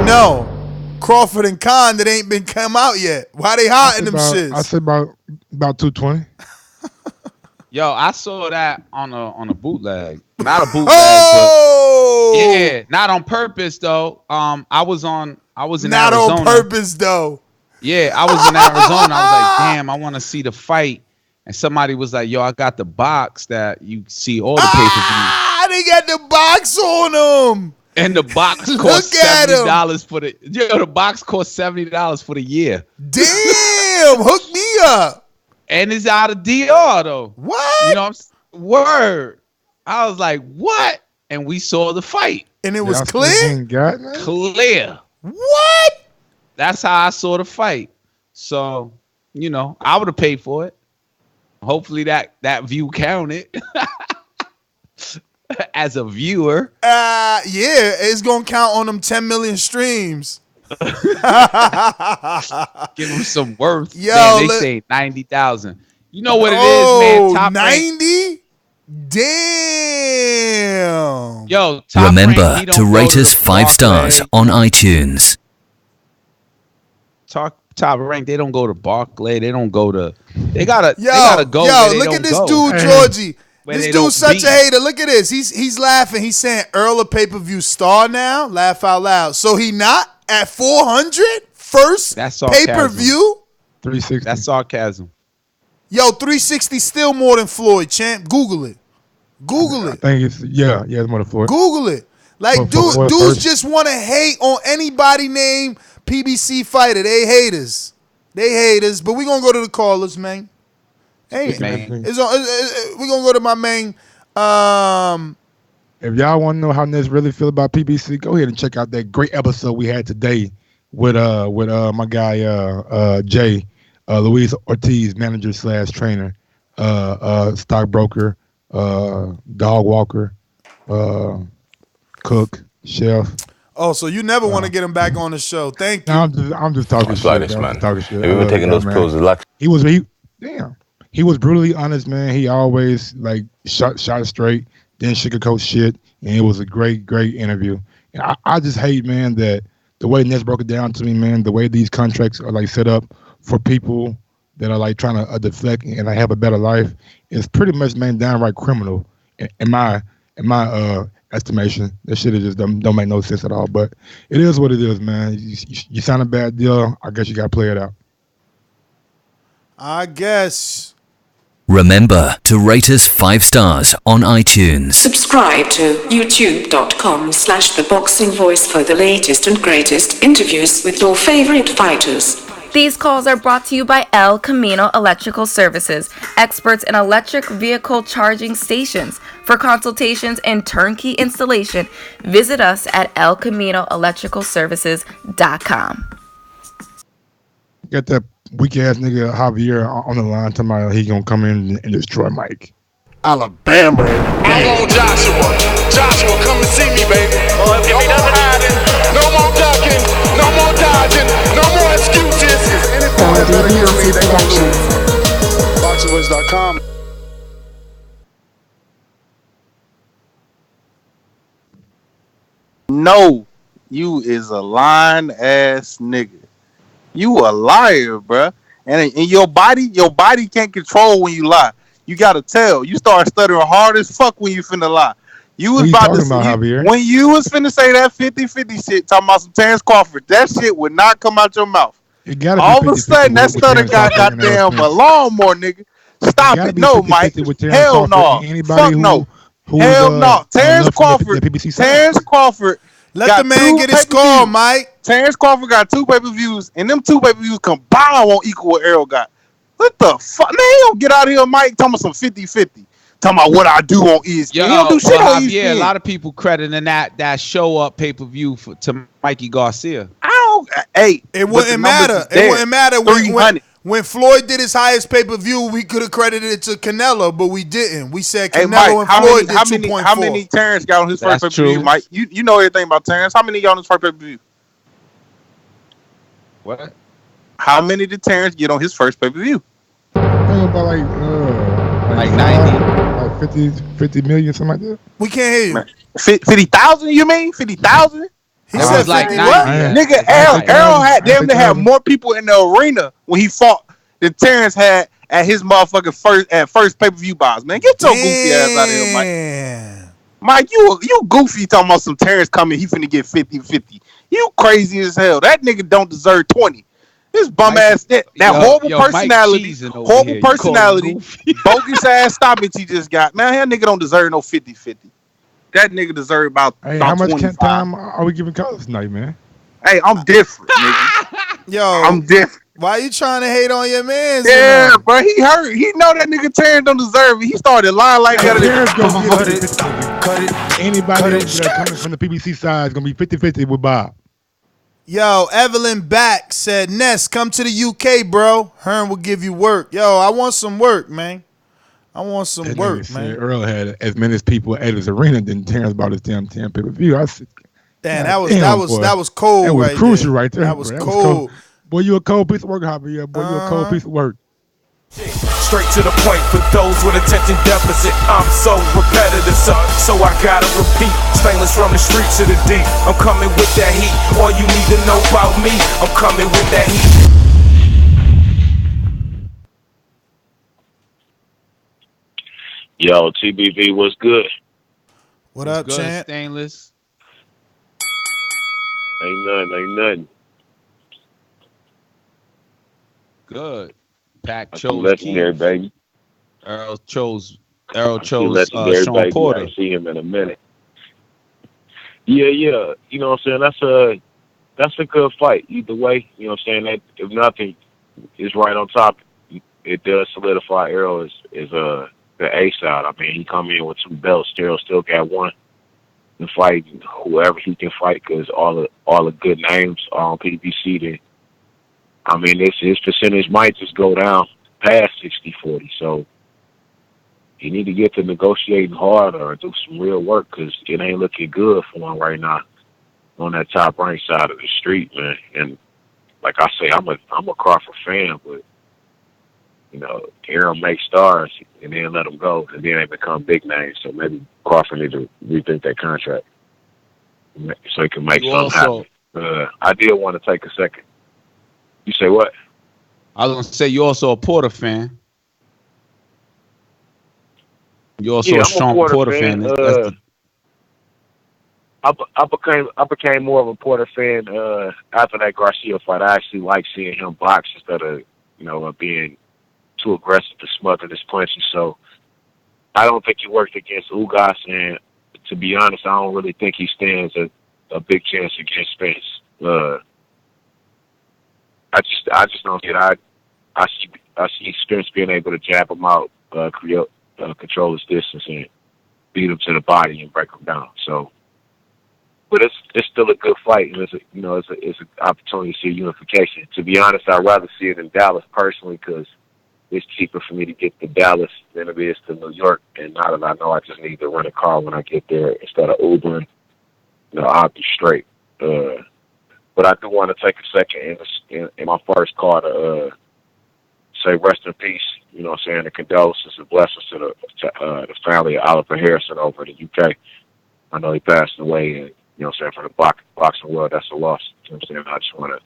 No, Crawford and Khan that ain't been come out yet. Why they hiding them shits? I said about 220. Yo, I saw that on a bootleg. Not a bootleg, but yeah, not on purpose though. I was in Arizona. Not on purpose though. Yeah, I was in Arizona. I was like, damn, I want to see the fight. and somebody was like, "Yo, I got the box that you see all the pay-per-views." They got the box on them. And the box cost $70 for the. Yo, the box cost $70 for the year. Damn, hook me up. And it's out of DR though. What? You know, word. I was like, what? And we saw the fight, and it was clear. Clear. What? That's how I saw the fight. So, you know, I would have paid for it. Hopefully that view counted as a viewer. Yeah, it's gonna count on them 10 million streams. Give them some worth. Yo, man, they say 90,000. You know what it is, man? Top 90? Damn. Yo, top remember to rate us 5 stars on iTunes. Top rank. They don't go to Barclay. They don't go to. They gotta go. Yo, look at this dude, Georgie. This dude's such a hater. Look at this. He's laughing. He's saying Earl a pay-per-view star now. Laugh out loud. So he not at 400 first pay-per-view. 360. That's sarcasm. Yo, 360 still more than Floyd, champ. Google it. Google it. I think it's it's more than Floyd. Google it. Like dudes just want to hate on anybody named PBC fighter. They haters. But we gonna go to the callers, man. We're gonna go to my main. If y'all want to know how Ness really feel about PBC, go ahead and check out that great episode we had today with my guy Jay, Luis Ortiz, manager / trainer, stockbroker, dog walker, cook, chef. Oh, so you never want to get him back on the show? Thank you. No, I'm just talking shit. This, man. Talking shit. We've been taking those pills a lot. He was brutally honest, man. He always like shot straight, didn't sugarcoat shit, and it was a great interview. And I just hate, man, that the way Ness broke it down to me, man, the way these contracts are like set up for people that are like trying to deflect and like have a better life is pretty much, man, downright criminal in my estimation. That shit just don't make no sense at all. But it is what it is, man. You sign a bad deal, I guess you gotta play it out. I guess. Remember to rate us 5 stars on iTunes. Subscribe to youtube.com/theboxingvoice for the latest and greatest interviews with your favorite fighters. These calls are brought to you by El Camino Electrical Services, experts in electric vehicle charging stations. For consultations and turnkey installation, visit us at elcaminoelectricalservices.com. Got that weak ass nigga Javier on the line talking about he gonna come in and destroy Mike. Alabama. I want Joshua. Joshua, come and see me, baby. No more hiding, no more ducking, no more dodging, no more excuses. Boxingvoice.com. No, you is a lying ass nigga. You a liar, bruh. And your body can't control when you lie. You gotta tell. You start stuttering hard as fuck when you finna lie. You was about to say, when you was finna say that 50-50 shit, talking about some Terrence Crawford, that shit would not come out your mouth. All of a sudden, that stutter got goddamn a lawnmower, nigga. Stop it. No, Mike. Hell no. Fuck no. Hell no. Terrence Crawford. Let the man get his score, Mike. Terrence Crawford got 2 pay-per-views, and them 2 pay-per-views combined won't equal what Errol got. What the fuck? Man, he don't get out of here, Mike, talking about some 50-50. Talking about what I do on ESPN. He don't do shit on ESPN. Yeah, a lot of people crediting that show up pay-per-view to Mikey Garcia. It wouldn't matter. It wouldn't matter when Floyd did his highest pay-per-view. We could have credited it to Canelo, but we didn't. We said Canelo and Floyd did 2.4. How many Terrence got on his first pay-per-view, Mike? You know everything about Terrence. How many got on his first pay-per-view? What? How many did Terrence get on his first pay-per-view? About like 90. Like 50 million, something like that. We can't hear you. 50,000, you mean? 50,000? He said like 90. What? Nigga, Errol had damn near have more people in the arena when he fought than Terrence had at his motherfucking first pay-per-view buys, man. Get your goofy ass out of here, Mike. Mike, you goofy talking about some Terrence coming, he finna get 50-50. You crazy as hell. That nigga don't deserve 20. His bum ass, that horrible personality, bogus ass stoppage he just got. Man, that nigga don't deserve no 50-50. That nigga deserve about, Hey, about how much 25. time are we giving colors tonight, man? Hey, I'm different, nigga. Yo, I'm different. Why you trying to hate on your mans? Yeah, bro, he hurt. He know that nigga Terrence don't deserve it. He started lying like that. Anybody coming from the PBC side is gonna be 50-50 with Bob. Yo, Evelyn back said, Ness, come to the UK, bro. Hearn will give you work. Yo, I want some work, man. I want some work, man. Earl had as many people at his arena than Terrence bought his damn pay-per-view. I said, damn, that was cold. That was right crucial there. right there. That was cold. Boy, you a cold piece of work, Hobby. Yeah, boy, you a cold piece of work. Straight to the point for those with attention deficit. I'm so repetitive, so I gotta repeat. Stainless from the streets to the deep. I'm coming with that heat. All you need to know about me, I'm coming with that heat. Yo, TBV, what's good? What up, good, champ? Stainless? Ain't nothing. Good. Pac chose legendary, Keith. baby. Errol chose legendary, Shawn baby. Porter. I see him in a minute. Yeah. You know what I'm saying? That's a good fight. Either way, you know what I'm saying? That if nothing is right on top, it does solidify Errol as the ace out. I mean, he come in with 2 belts. Errol still got 1 to fight whoever he can fight because all the good names are on PPC. Then I mean, his percentage might just go down past 60-40. So you need to get to negotiating harder or do some real work because it ain't looking good for him right now on that top rank side of the street, man. And like I say, I'm a Crawford fan, but you know, Errol make stars and then let them go, and then they become big names. So maybe Crawford need to rethink that contract so he can make something happen. I did want to take a second. You say what? I was gonna say you also a Porter fan. You also a Shawn Porter fan. I became more of a Porter fan after that Garcia fight. I actually like seeing him box instead of being too aggressive to smother his punches. So I don't think he worked against Ugas, and to be honest, I don't really think he stands a big chance against Spence. I just don't get. I see Spence being able to jab him out, control his distance, and beat him to the body and break him down. So, but it's still a good fight, and it's an opportunity to see unification. To be honest, I'd rather see it in Dallas personally because it's cheaper for me to get to Dallas than it is to New York. And now that I know I just need to rent a car when I get there instead of Ubering, I'll be straight. But I do want to take a second in my first call to say rest in peace, and condolences and blessings to the family of Oliver Harrison over in the UK. I know he passed away, and, for the boxing world, that's a loss. I just want to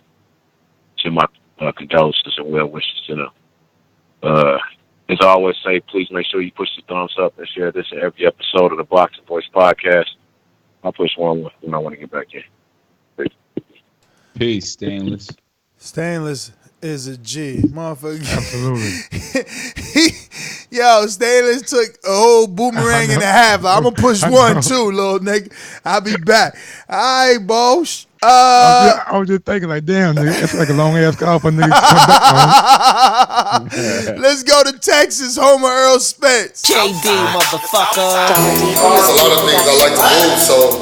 send my condolences and well wishes to them. As I always say, please make sure you push the thumbs up and share this in every episode of the Boxing Voice podcast. I'll push one when I want to get back in. Peace, Stainless. Stainless is a G, motherfucker. Absolutely. Yo, Stainless took a whole boomerang and a half. I'm gonna push one too, little nigga. I'll be back. All right, boss. I was just thinking, like, damn, nigga, it's like a long ass call for niggas to come back. Let's go to Texas, home of Errol Spence. JD, motherfucker. There's a lot of things I like to move, so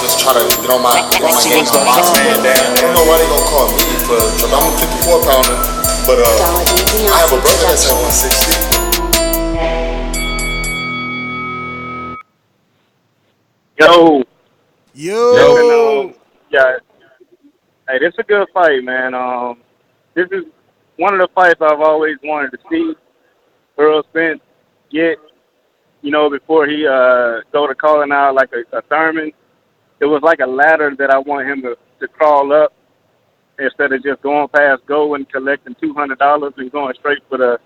just try to get on my game on boxing. I don't know why they gonna call me for a trouble. I'm a 54-pounder, but I have a brother that's at 160. Yo. Yeah. Hey, this is a good fight, man. This is one of the fights I've always wanted to see Errol Spence get, before he go to calling out like a Thurman. It was like a ladder that I want him to crawl up instead of just going past go and collecting $200 and going straight for the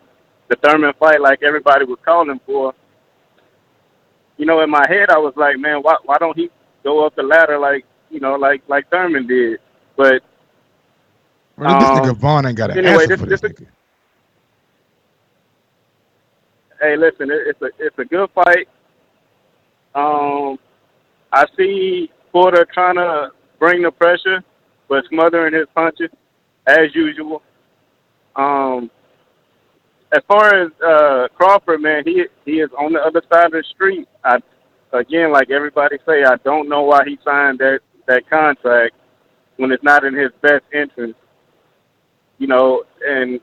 Thurman fight like everybody was calling for. In my head, I was like, man, why don't he go up the ladder like Thurman did? But Well, this nigga Vaughn ain't got an anyway, answer for this nigga. Hey, listen, it's a good fight. I see Porter trying to bring the pressure, but smothering his punches as usual. As far as Crawford, man, he is on the other side of the street. Again, like everybody say, I don't know why he signed that contract when it's not in his best interest. You know, and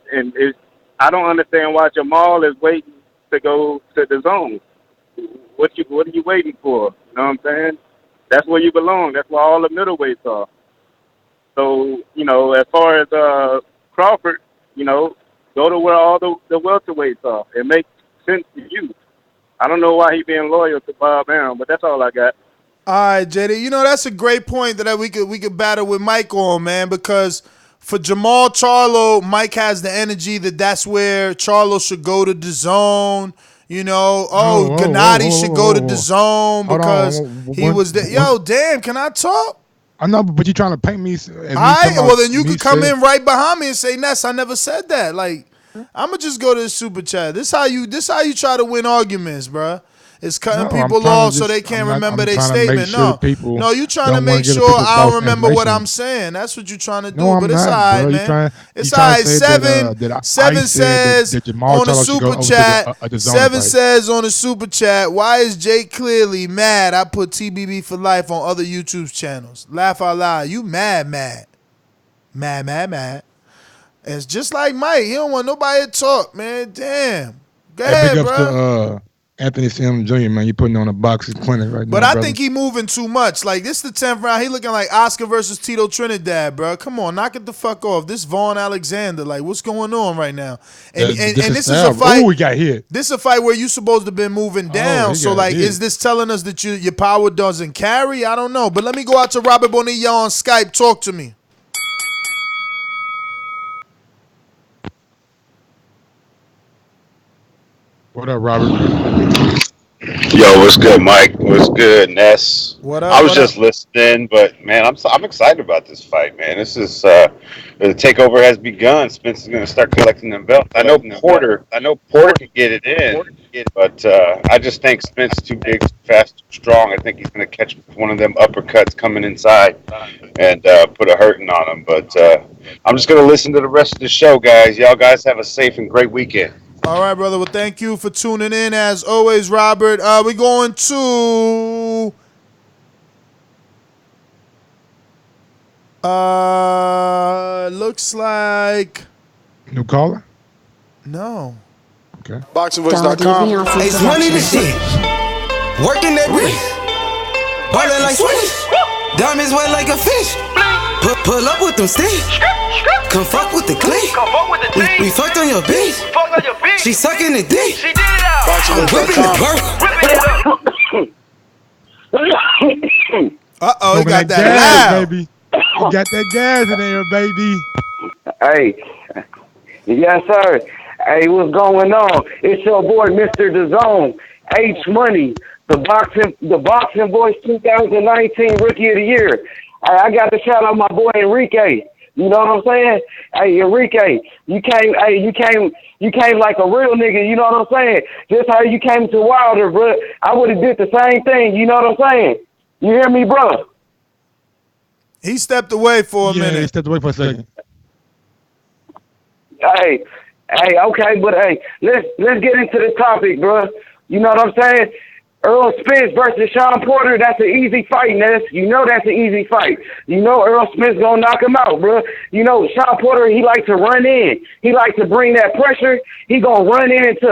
I don't understand why Jamal is waiting to go to the zone. What are you waiting for? You know what I'm saying? That's where you belong. That's where all the middleweights are. So, you know, as far as Crawford, you know, go to where all the welterweights are. It makes sense to you. I don't know why he being loyal to Bob Arum, but that's all I got. All right, JD. You know, that's a great point that we could battle with Mike on, man, because for Jamal Charlo, Mike has the energy that's where Charlo should go to the zone. You know, Gennady should go to the zone because he was there. Yo, damn, can I talk? I know, but you trying to paint me. All right, well, then you could come in right behind me and say, Ness, I never said that. Like, I'm going to just go to the super chat. This how you try to win arguments, bruh. It's cutting people off so they can't remember their statement. No, you trying to make sure I don't remember what I'm saying. That's what you trying to do. But it's all right, man. It's all right. Seven says on the super chat. Seven says on the super chat, why is Jake clearly mad I put TBB for life on other YouTube channels? Laugh out loud. You mad. It's just like Mike. He don't want nobody to talk, man. Damn. Go ahead, bro. Anthony Sim Jr., man, you putting on a box clinic right now. But I think he moving too much. Like, this the 10th round. He looking like Oscar versus Tito Trinidad, bro. Come on, knock it the fuck off. This Vaughn Alexander, like, what's going on right now? And this is a fight. Oh, we got hit. This is a fight where you supposed to be moving down. So, like, is this telling us that your power doesn't carry? I don't know. But let me go out to Robert Bonilla on Skype. Talk to me. What up, Robert? Yo, what's good, Mike? What's good, Ness? What up? I was just listening, but man, I'm excited about this fight, man. This is the takeover has begun. Spence is gonna start collecting them belts. I know Porter can get it in, but I just think Spence is too big, fast, strong. I think he's gonna catch one of them uppercuts coming inside and put a hurting on him. But I'm just gonna listen to the rest of the show, guys. Y'all guys have a safe and great weekend. All right, brother. Well, thank you for tuning in. As always, Robert, we're going to looks like new caller. No. Okay. BoxingVoice.com. It's money to shit. Working that wrist. Ballin' like Swiss. Diamonds wet like a fish. Pull up with them sticks. Come fuck with the clique. We fucked on your bitch. She sucking the dick. I'm whipping the burger. Uh-oh, he got that loud. Baby. You got that gas in there, baby. Hey. Yes, sir. Hey, what's going on? It's your boy, Mr. Dazn, H Money, the Boxing Voice 2019 Rookie of the Year. I got to shout out my boy Enrique. You know what I'm saying? Hey, Enrique, you came like a real nigga. You know what I'm saying? Just how you came to Wilder, bro. I would have did the same thing. You know what I'm saying? You hear me, bro? He stepped away for a minute. He stepped away for a second. Hey, okay, but hey, let's get into the topic, bro. You know what I'm saying? Errol Spence versus Shawn Porter, that's an easy fight, Ness. You know that's an easy fight. You know Errol Spence gonna knock him out, bro. You know Shawn Porter, he likes to run in. He likes to bring that pressure. He gonna run into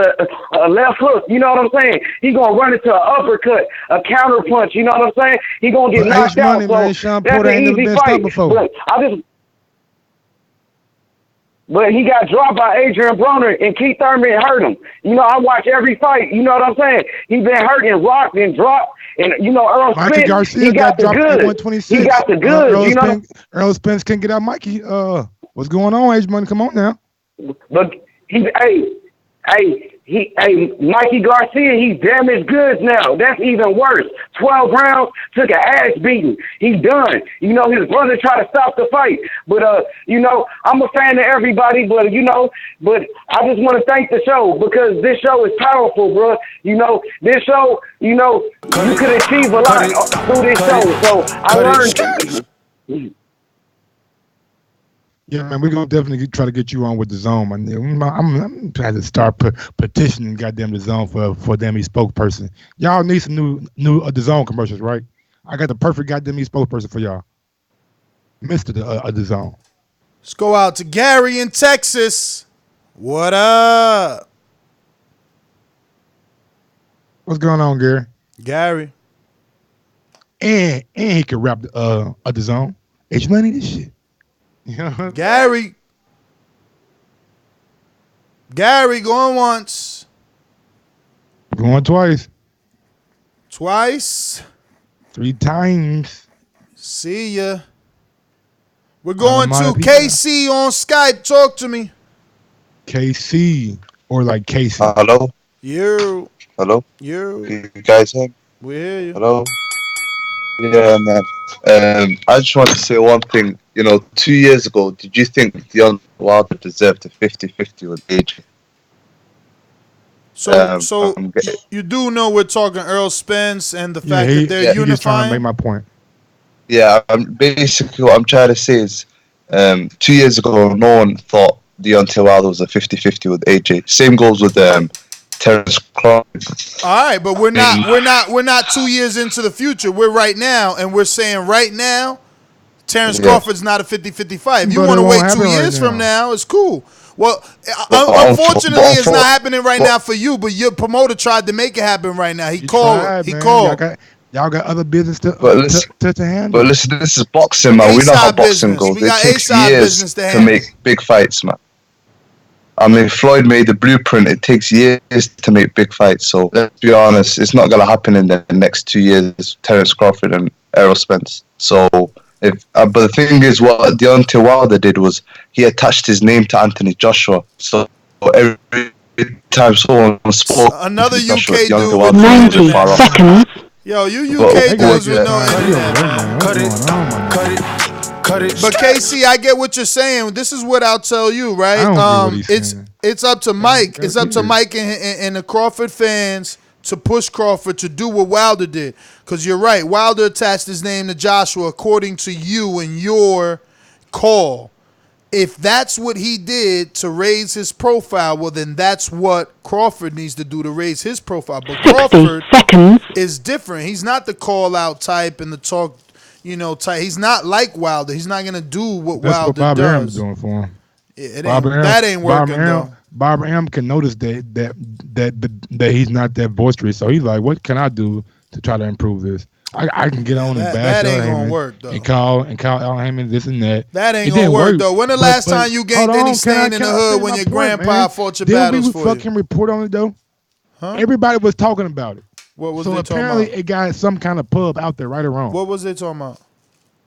a left hook. You know what I'm saying? He gonna run into an uppercut, a counter punch. You know what I'm saying? He gonna get knocked out. Money, man. Shawn Porter ain't never been stopped before. But he got dropped by Adrian Broner, and Keith Thurman hurt him. You know, I watch every fight. You know what I'm saying? He been hurt and rocked and dropped. And, you know, Errol Spence, Garcia he got the dropped goods. at 126. He got the goods. Errol Spence can't get out Mikey. What's going on, Age Money? Come on now. But, hey, Mikey Garcia, he's damaged goods now. That's even worse. 12 rounds, took an ass beating. He done. You know, his brother tried to stop the fight. But, you know, I'm a fan of everybody, but, you know, but I just want to thank the show because this show is powerful, bro. You know, this show, you know, you could achieve a lot through this show. So I learned. Yeah, man, we're gonna definitely try to get you on with the zone. I'm trying to start petitioning goddamn the zone for damn spokesperson. Y'all need some new the zone commercials, right? I got the perfect goddamn spokesperson for y'all, Mister the Zone. Let's go out to Gary in Texas. What up? What's going on, Gary? Gary. And he can rap the zone. H Money this shit. Gary going once. Going twice. Twice. 3 times. See ya. We're going to KC on Skype. Talk to me. KC or like Casey. Hello. You. Hello. You guys hear me? We hear you. Hello. Yeah, man. I just want to say one thing. You know, 2 years ago, did you think Deontay Wilder deserved a 50-50 with AJ? So you do know we're talking Errol Spence and the fact that they're unifying? He's just trying to make my point. Yeah, basically what I'm trying to say is 2 years ago, no one thought Deontay Wilder was a 50-50 with AJ. Same goes with Terrence Crawford. All right, but we're not 2 years into the future. We're right now, and we're saying right now, Terrence Crawford's not a 50-50 fight. If you want to wait 2 years from now, it's cool. Well, unfortunately, it's not happening right now for you, but your promoter tried to make it happen right now. He called. Y'all got other business to handle. But listen, this is boxing, man. We know how boxing goes. It takes years to make big fights, man. I mean, Floyd made the blueprint. It takes years to make big fights. So let's be honest, it's not going to happen in the next 2 years. Terrence Crawford and Errol Spence. So but the thing is, what Deontay Wilder did was he attached his name to Anthony Joshua. So every time someone spoke, another Joshua, UK dude with 90 seconds. Yo, you UK dudes with no internet. Cut it. But KC, I get what you're saying. This is what I'll tell you, right? It's up to Mike. It's up to Mike and the Crawford fans to push Crawford to do what Wilder did. Because you're right. Wilder attached his name to Joshua according to you and your call. If that's what he did to raise his profile, well, then that's what Crawford needs to do to raise his profile. But Crawford is different. He's not the call-out type and the talk, type. He's not like Wilder. He's not going to do what Wilder Bob does. Arum's doing for him. That ain't working, though. Bob Arum can notice that he's not that boisterous. So he's like, what can I do to try to improve this? I can get on and bash that ain't gonna work, though. And call Al Heyman this and that. That ain't gonna work, though. When the last time you gained any stand in the hood when your grandpa fought your battles for you? Didn't we fucking report on it, though? Huh? Everybody was talking about it. What was they talking about? So apparently it got some kind of pub out there, right or wrong. What was they talking about?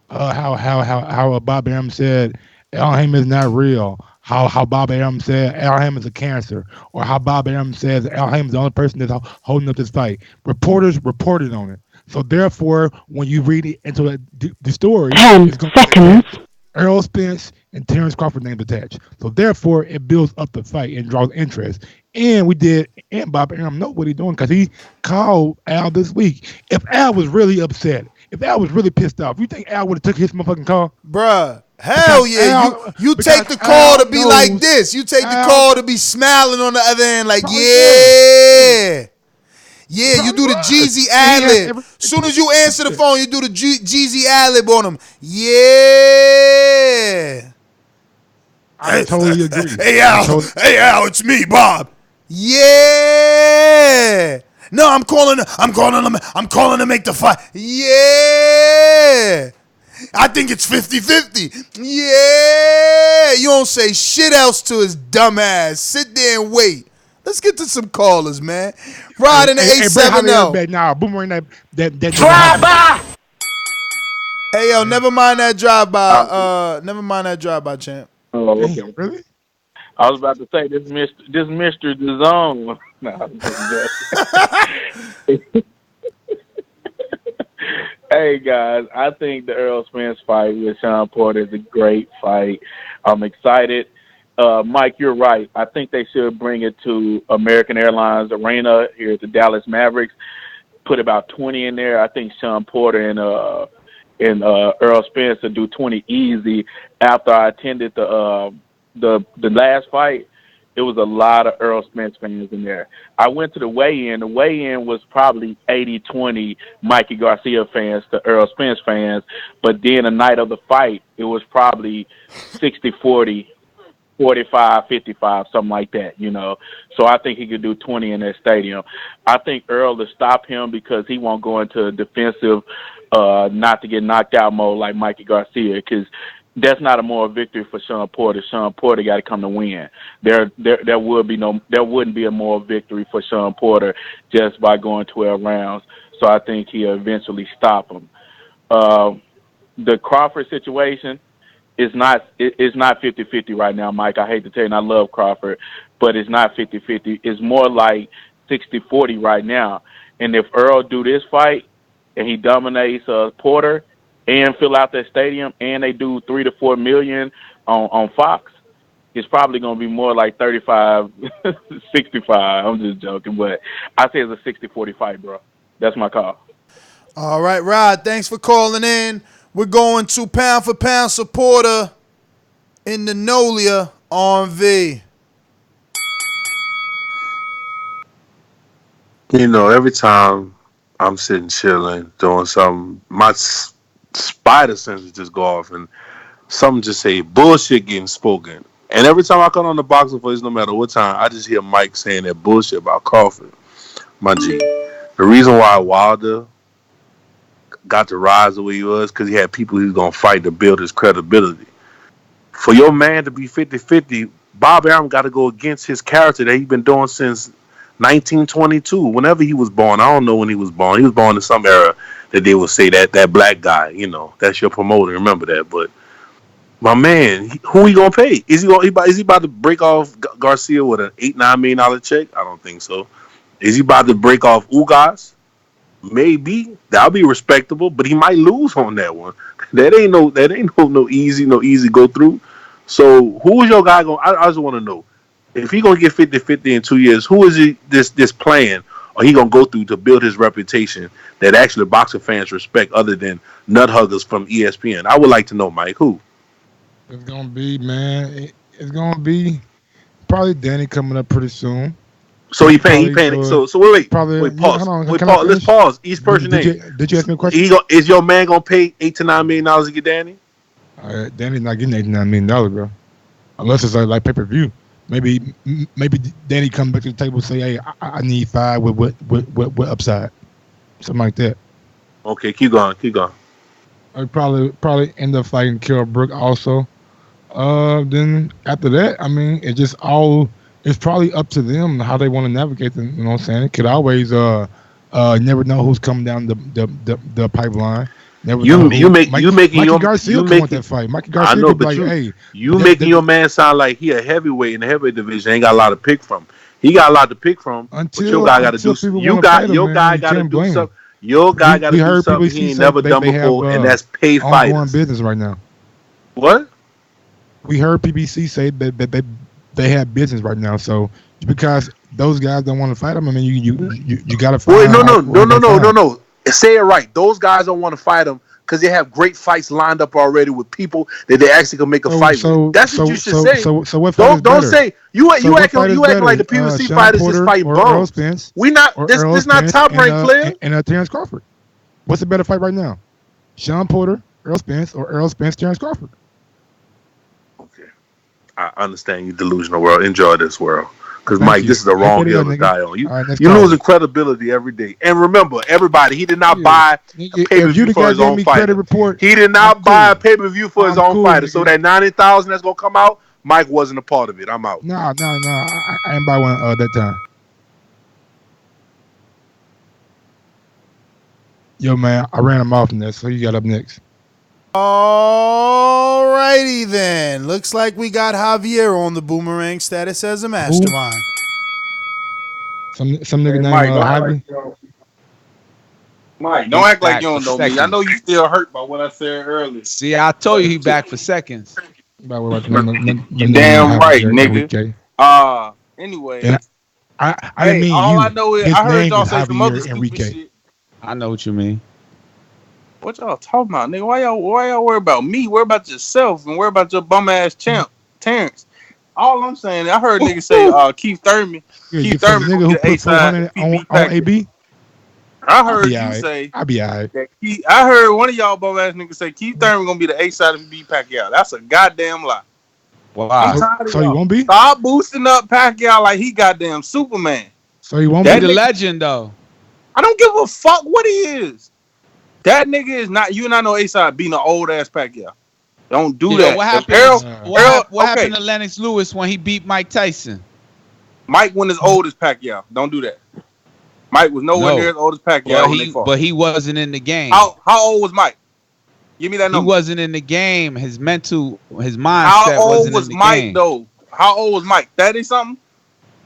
How Bob Arum said Al Heyman is not real. How Bob Arum said Al Heyman is a cancer, or how Bob Arum says Al Heyman is the only person that's holding up this fight. Reporters reported on it. So therefore, when you read it into the story, 10 seconds. Errol Spence and Terrence Crawford named attached. So therefore, it builds up the fight and draws interest. And Bob Arum know what he's doing because he called Al this week. If Al was really upset, if Al was really pissed off, you think Al would have took his motherfucking call? Bruh. Hell yeah. You take the call to be like this. You take the call to be smiling on the other end like, yeah. Yeah, you do the Jeezy ad-lib. Soon as you answer the phone, you do the Jeezy ad-lib on him. Yeah. I totally agree. Hey, Al, it's me, Bob. Yeah. No, I'm calling to make the fight. Yeah. I think it's 50-50. Yeah. You don't say shit else to his dumb ass. Sit there and wait. Let's get to some callers, man. Rod in the 870. Nah, boomerang that drive-by. Hey, yo, never mind that drive-by. Never mind that drive-by, champ. Oh, okay. Really? I was about to say this Mr. Dazn. Nah, I'm just Hey guys, I think the Errol Spence fight with Shawn Porter is a great fight. I'm excited. Mike, you're right. I think they should bring it to American Airlines Arena here at the Dallas Mavericks. Put about 20 in there. I think Shawn Porter and Errol Spence will do 20 easy. After I attended the last fight, it was a lot of Errol Spence fans in there. I went to the weigh-in. The weigh-in was probably 80-20 Mikey Garcia fans to Errol Spence fans. But then the night of the fight, it was probably 60-40, 45-55, something like that, you know. So I think he could do 20 in that stadium. I think Earl to stop him because he won't go into a defensive, not to get knocked out mode like Mikey Garcia, because that's not a moral victory for Shawn Porter. Shawn Porter got to come to win. There wouldn't be a moral victory for Shawn Porter just by going 12 rounds. So I think he'll eventually stop him. The Crawford situation is not 50-50 right now, Mike. I hate to tell you, and I love Crawford, but it's not 50-50. It's more like 60-40 right now. And if Earl do this fight and he dominates Porter and fill out that stadium, and they do $3 to $4 million on Fox, it's probably going to be more like 35-65. I'm just joking, but I say it's a 60-40 fight, bro. That's my call. All right, Rod, thanks for calling in. We're going to pound for pound supporter in the Nolia on V. You know, every time I'm sitting chilling, doing something, my spider senses just go off and something just say bullshit getting spoken. And every time I come on the boxing voice, no matter what time, I just hear Mike saying that bullshit about Crawford. My G. The reason why Wilder got to rise the way he was because he had people he was going to fight to build his credibility. For your man to be 50-50, Bob Arum got to go against his character that he's been doing since 1922, whenever he was born. I don't know when he was born. He was born in some era that they would say that black guy, you know, that's your promoter. Remember that. But my man, who he gonna pay? Is he about to break off Garcia with an $8-9 million check? I don't think so. Is he about to break off Ugas? Maybe that'll be respectable, but he might lose on that one. That ain't no easy go through. So who is your guy going? I just want to know if he gonna get 50-50 in 2 years. Who is he this plan? Or he gonna go through to build his reputation that actually boxing fans respect, other than nut huggers from ESPN? I would like to know, Mike, who? It's gonna be, man. It's gonna be probably Danny coming up pretty soon. So he paying. So wait. Probably. Wait, pause. Wait, pause. Let's pause. Each person name. Did you ask me a question? Is your man gonna pay $8 to $9 million to get Danny? Danny's not getting $89 million, bro. Unless it's like pay-per-view. Maybe Danny come back to the table and say, "Hey, I need 5 with upside," something like that. Okay, keep going. I'd probably end up fighting Kell Brook also. Then after that, I mean, it's probably up to them how they want to navigate them. You know what I'm saying? It could always never know who's coming down the pipeline. You making that fight. Mikey Garcia, I know, but like, hey, you making your man sound like he a heavyweight in the heavyweight division. Ain't got a lot to pick from. He got a lot to pick from. But your guy got to do. Your guy got to do something. Your guy got to do something he ain't never done before, and that's pay fighters. Ongoing business right now. What? We heard PBC say that they have business right now. So because those guys don't want to fight them, I mean, you got to fight. Wait, no. Say it right. Those guys don't want to fight them because they have great fights lined up already with people that they actually can make a fight with. That's what you should say. So what don't say you acting like the PVC fighters just fight bums. Spence, we not this not top ranked player. And Terrence Crawford. What's the better fight right now? Shawn Porter, Errol Spence, or Errol Spence, Terrence Crawford? Okay, I understand you delusional world. Enjoy this world. Because, Mike, this is the wrong hill to die on. You losing credibility every day. And remember, everybody, he did not buy a pay-per-view for his own fighter. He did not buy a pay-per-view for his own fighter. So that 90,000 that's going to come out, Mike wasn't a part of it. I'm out. No. I didn't buy one that time. Yo, man, I ran him off in that, so you got up next. All righty then. Looks like we got Javier on the boomerang status as a mastermind. Some nigga named Javi. Mike, don't act like you don't know me. I know you still hurt by what I said earlier. See, I told you he back for seconds. You damn right, nigga. Anyway. And I didn't mean all you. I know is His I heard name y'all is say some other Javier stupid Enrique. shit. I know what you mean. What y'all talking about, nigga? Why y'all worry about me? Worry about yourself and worry about your bum ass champ, Terrence. All I'm saying, I heard niggas say Keith Thurman. Keith Thurman nigga gonna who get an put A-side 400 on AB. I heard you say I'll be alright. I heard one of y'all bum ass niggas say Keith Thurman gonna be the A-side if he beat Pacquiao. That's a goddamn lie. I'm tired of so y'all. he won't be? Stop boosting up Pacquiao like he goddamn Superman. So he won't be be the legend though. I don't give a fuck what he is. That nigga is not. You not no A-side beating an old ass Pacquiao. Don't do that. What happened? What happened to Lennox Lewis when he beat Mike Tyson? Mike wasn't as old as Pacquiao. Don't do that. Mike was nowhere near as old as Pacquiao when they fought. But he wasn't in the game. How old was Mike? Give me that number. He wasn't in the game. His mindset wasn't in the game. How old was Mike though? How old was Mike? 30 something?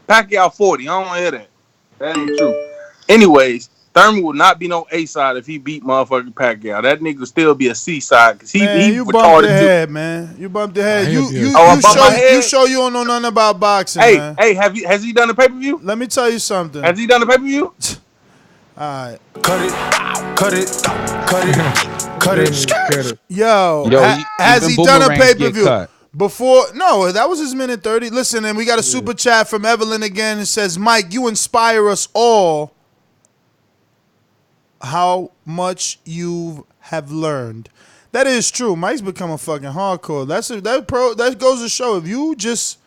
Pacquiao 40. I don't want to hear that. That ain't true. Anyways, Thurman would not be no A-side if he beat motherfucking Pacquiao. That nigga would still be a C-side because he you bumped your head, man. You bumped your head. You show you don't know nothing about boxing, man. Hey, has he done a pay-per-view? Let me tell you something. Has he done a pay-per-view? All right. Cut it. Yo, has he done a pay-per-view? Before, no, that was his minute 30. Listen, and we got a super chat from Evelyn again. It says, Mike, you inspire us all. How much you have learned. That is true. Mike's become a fucking hardcore. That goes to show if you just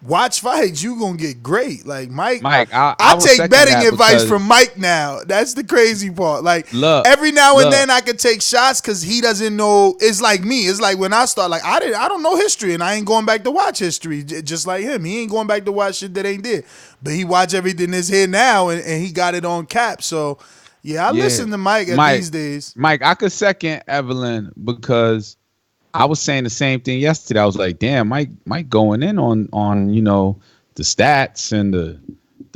watch fights, you gonna get great. Like Mike, I take betting advice from Mike now. That's the crazy part. Like every now and then I could take shots because he doesn't know. It's like me. It's like when I start, like I don't know history and I ain't going back to watch history. Just like him, he ain't going back to watch shit that ain't there. But he watch everything that's here now and he got it on cap. So. Yeah, I listen to Mike these days. Mike, I could second Evelyn because I was saying the same thing yesterday. I was like, damn, Mike going in on you know the stats and the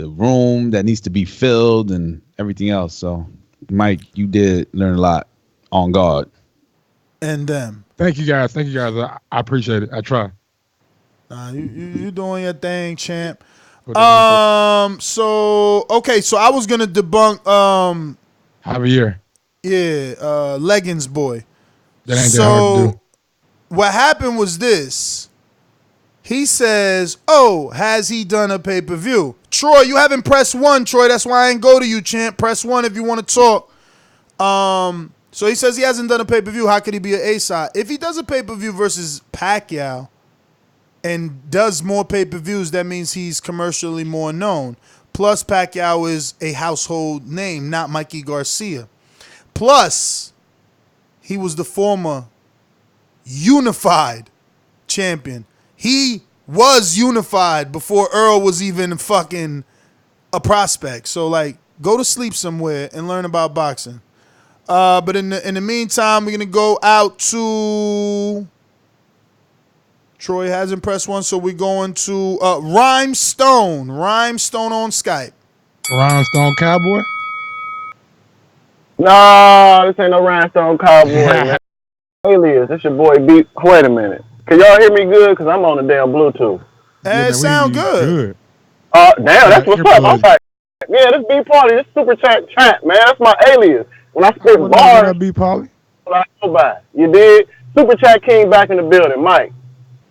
room that needs to be filled and everything else. So, Mike, you did learn a lot on guard. And them. Thank you guys. I appreciate it. I try. You doing your thing, champ. So I was gonna debunk Javier. Yeah, Leggings boy. That ain't that hard to do. What happened was this. He says, "Oh, has he done a pay-per-view?" Troy, you haven't pressed 1, Troy. That's why I ain't go to you, champ. Press 1 if you want to talk. So he says he hasn't done a pay-per-view. How could he be an A-side? If he does a pay-per-view versus Pacquiao and does more pay-per-views, that means he's commercially more known. Plus, Pacquiao is a household name, not Mikey Garcia. Plus, he was the former unified champion. He was unified before Earl was even fucking a prospect. So, like, go to sleep somewhere and learn about boxing. But in the meantime, we're going to go out to... Troy hasn't pressed 1, so we're going to Rhymestone. Rhymestone on Skype. Rhinestone Cowboy? No, this ain't no Rhinestone Cowboy, man. Alias, this your boy Beat. Wait a minute. Can y'all hear me good? Because I'm on the damn Bluetooth. Hey, it sound good. Damn, that's what's up. I'm like, yeah, this B Party, this super chat, man. That's my alias. When I spit bars, B Party? What I go by. You did? Super chat king back in the building, Mike.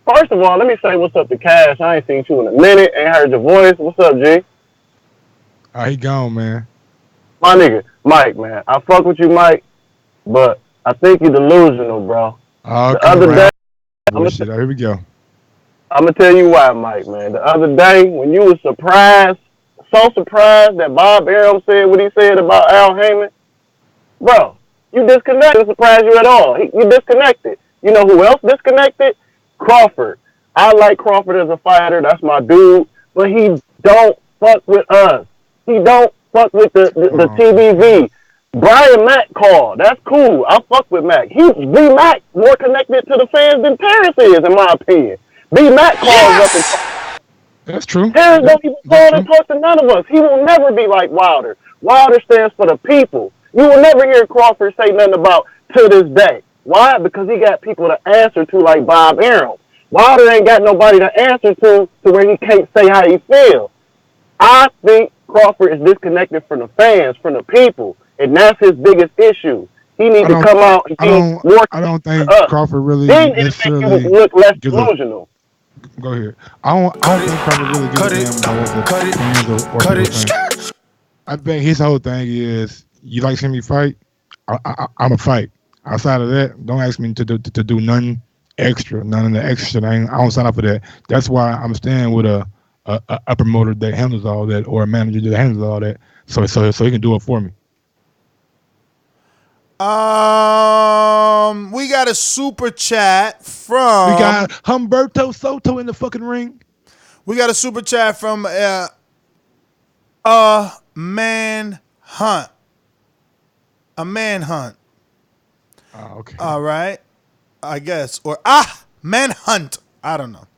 First of all, let me say what's up to Cash. I ain't seen you in a minute. Ain't heard your voice. What's up, G? He gone, man. My nigga, Mike, man. I fuck with you, Mike, but I think you're delusional, bro. The other day, here we go. I'm going to tell you why, Mike, man. The other day, when you was surprised, so surprised that Bob Arum said what he said about Al Heyman, bro, you disconnected. It didn't surprise you at all. You disconnected. You know who else disconnected? Crawford. I like Crawford as a fighter. That's my dude. But he don't fuck with us. He don't fuck with the TBV. Brian Mack called. That's cool. I fuck with Mack. B-Mac more connected to the fans than Terrence is, in my opinion. B-Mac calls up and That's true. Terrence don't even call and talk to none of us. He will never be like Wilder. Wilder stands for the people. You will never hear Crawford say nothing about to this day. Why? Because he got people to answer to like Bob Arum. Wilder ain't got nobody to answer to where he can't say how he feels. I think Crawford is disconnected from the fans, from the people, and that's his biggest issue. He needs to come out and be more. I don't think us. Crawford really Then necessarily it look less delusional. Go ahead. I don't think Crawford really gives a damn about what the fans or fans. I think his whole thing is, you like seeing me fight? I'm a fight. Outside of that, don't ask me to do nothing extra, none of the extra thing. I don't sign up for that. That's why I'm staying with a promoter that handles all that, or a manager that handles all that, so he can do it for me. We got a super chat from. We got Humberto Soto in the fucking ring. We got a super chat from Manhunt. A Manhunt. Oh, okay. All right. I guess. Or Manhunt. I don't know.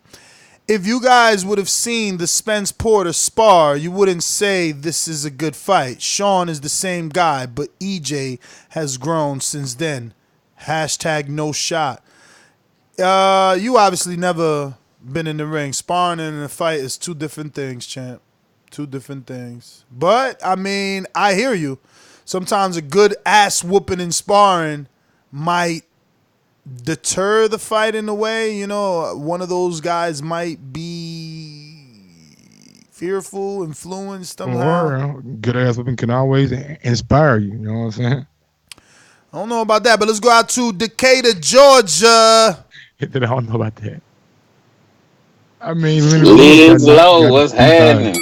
If you guys would have seen the Spence Porter spar, you wouldn't say this is a good fight. Shawn is the same guy, but EJ has grown since then. # no shot. You obviously never been in the ring. Sparring and a fight is two different things, champ. Two different things. But, I mean, I hear you. Sometimes a good ass whooping in sparring might deter the fight in a way. You know, one of those guys might be fearful, influenced somehow. Or good ass whooping can always inspire you. You know what I'm saying? I don't know about that, but let's go out to Decatur, Georgia. I don't know about that. I mean, Liz Low, what's happening?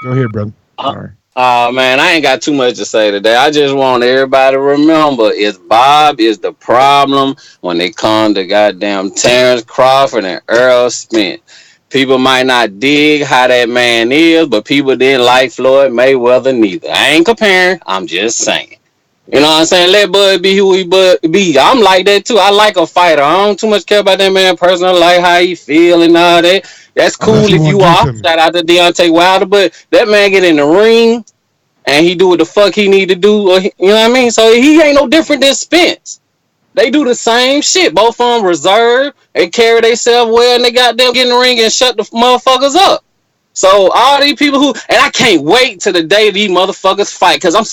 Go ahead, brother. Sorry. Man, I ain't got too much to say today. I just want everybody to remember, Bob is the problem when it comes to goddamn Terrence Crawford and Errol Spence. People might not dig how that man is, but people didn't like Floyd Mayweather neither. I ain't comparing. I'm just saying. You know what I'm saying? Let Bud be who he be. I'm like that too. I like a fighter. I don't too much care about that man personal, like how he feel and all that. That's cool if you are. Shout out to Deontay Wilder, but that man get in the ring and he do what the fuck he need to do. You know what I mean? So he ain't no different than Spence. They do the same shit. Both of them reserve. They carry themselves well, and they got them get in the ring and shut the motherfuckers up. So all these people and I can't wait till the day these motherfuckers fight, because I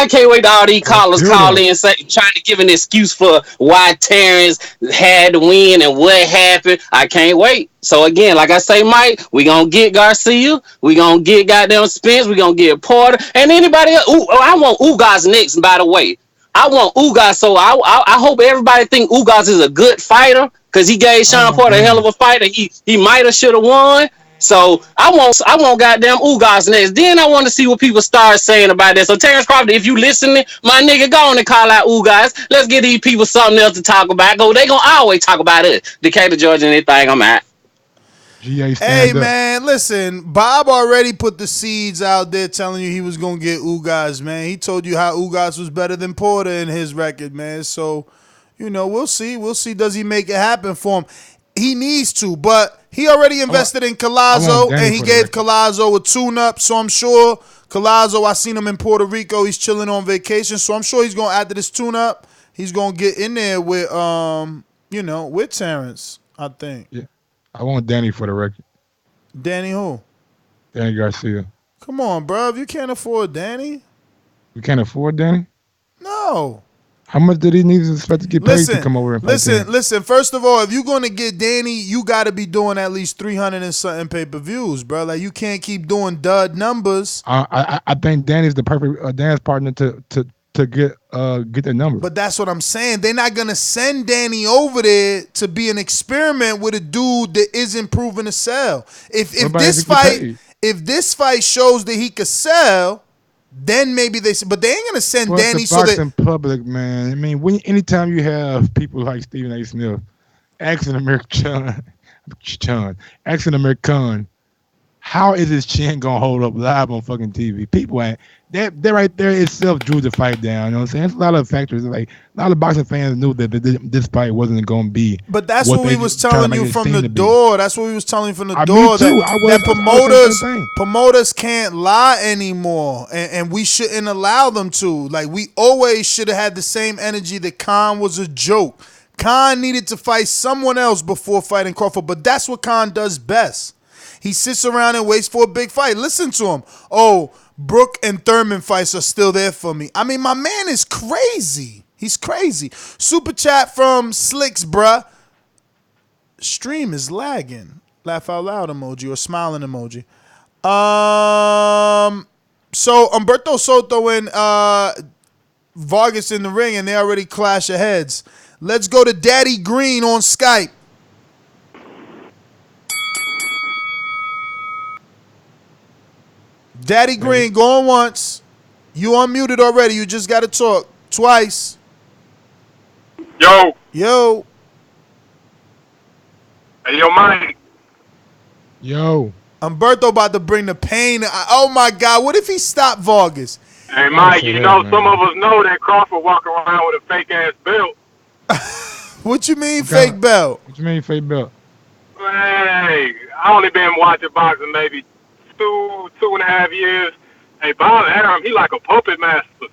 can't wait till all these callers call in and trying to give an excuse for why Terrence had to win and what happened. I can't wait. So again, like I say, Mike, we gonna get Garcia, we gonna get goddamn Spence, we gonna get Porter, and anybody else. I want Ugas next, by the way. I want Ugas, so I hope everybody think Ugas is a good fighter, because he gave Shawn Porter a hell of a fight, and he might have should have won. So I want goddamn Ugas next. Then I want to see what people start saying about that. So Terrence Crawford, if you listening, my nigga, go on and call out Ugas. Let's get these people something else to talk about. They gonna always talk about it. Decatur, Georgia, and anything. I'm at. Hey man, listen, Bob already put the seeds out there telling you he was gonna get Ugas, man. He told you how Ugas was better than Porter in his record, man. So, you know, we'll see. Does he make it happen for him? He needs to, but he already invested in Collazo, and he gave Collazo a tune-up, so I'm sure Collazo, I seen him in Puerto Rico. He's chilling on vacation, so I'm sure he's going to, after this tune-up, he's going to get in there with, with Terrence, I think. Yeah, I want Danny for the record. Danny who? Danny Garcia. Come on, bro. If you can't afford Danny. You can't afford Danny? No. How much did he need to expect to get paid to come over and fight? Listen. First of all, if you're going to get Danny, you got to be doing at least 300 and something pay-per-views, bro. Like, you can't keep doing dud numbers. I think Danny's the perfect dance partner to get the number. But that's what I'm saying. They're not going to send Danny over there to be an experiment with a dude that isn't proven to sell. If this fight shows that he could sell, then maybe but they ain't gonna send Danny so that in public, man. I mean, anytime you have people like Stephen A. Smith, asking American, asking American, how is his chin gonna hold up live on fucking TV? People ain't that right there itself drew the fight down. You know what I'm saying? It's a lot of factors. Like a lot of boxing fans knew that this fight wasn't gonna be. But that's what we was telling you from the door. That's what we was telling you from the door. That promoters can't lie anymore, and we shouldn't allow them to. Like we always should have had the same energy that Khan was a joke. Khan needed to fight someone else before fighting Crawford, but that's what Khan does best. He sits around and waits for a big fight. Listen to him. Oh, Brook and Thurman fights are still there for me. I mean, my man is crazy. He's crazy. Super chat from Slicks, bruh. Stream is lagging. Laugh out loud emoji or smiling emoji. So Humberto Soto and Vargas in the ring, and they already clash of heads. Let's go to Daddy Green on Skype. Daddy Green, going once. You unmuted already. You just got to talk twice. Yo. Yo. Hey, yo, Mike. Yo. Humberto about to bring the pain. Oh, my God. What if he stopped Vargas? Hey, Mike, you know, some of us know that Crawford walking around with a fake-ass belt. What you mean fake belt? What you mean fake belt? Hey, I only been watching boxing maybe 2.5 years. Hey, Bob Arum, he like a puppet master.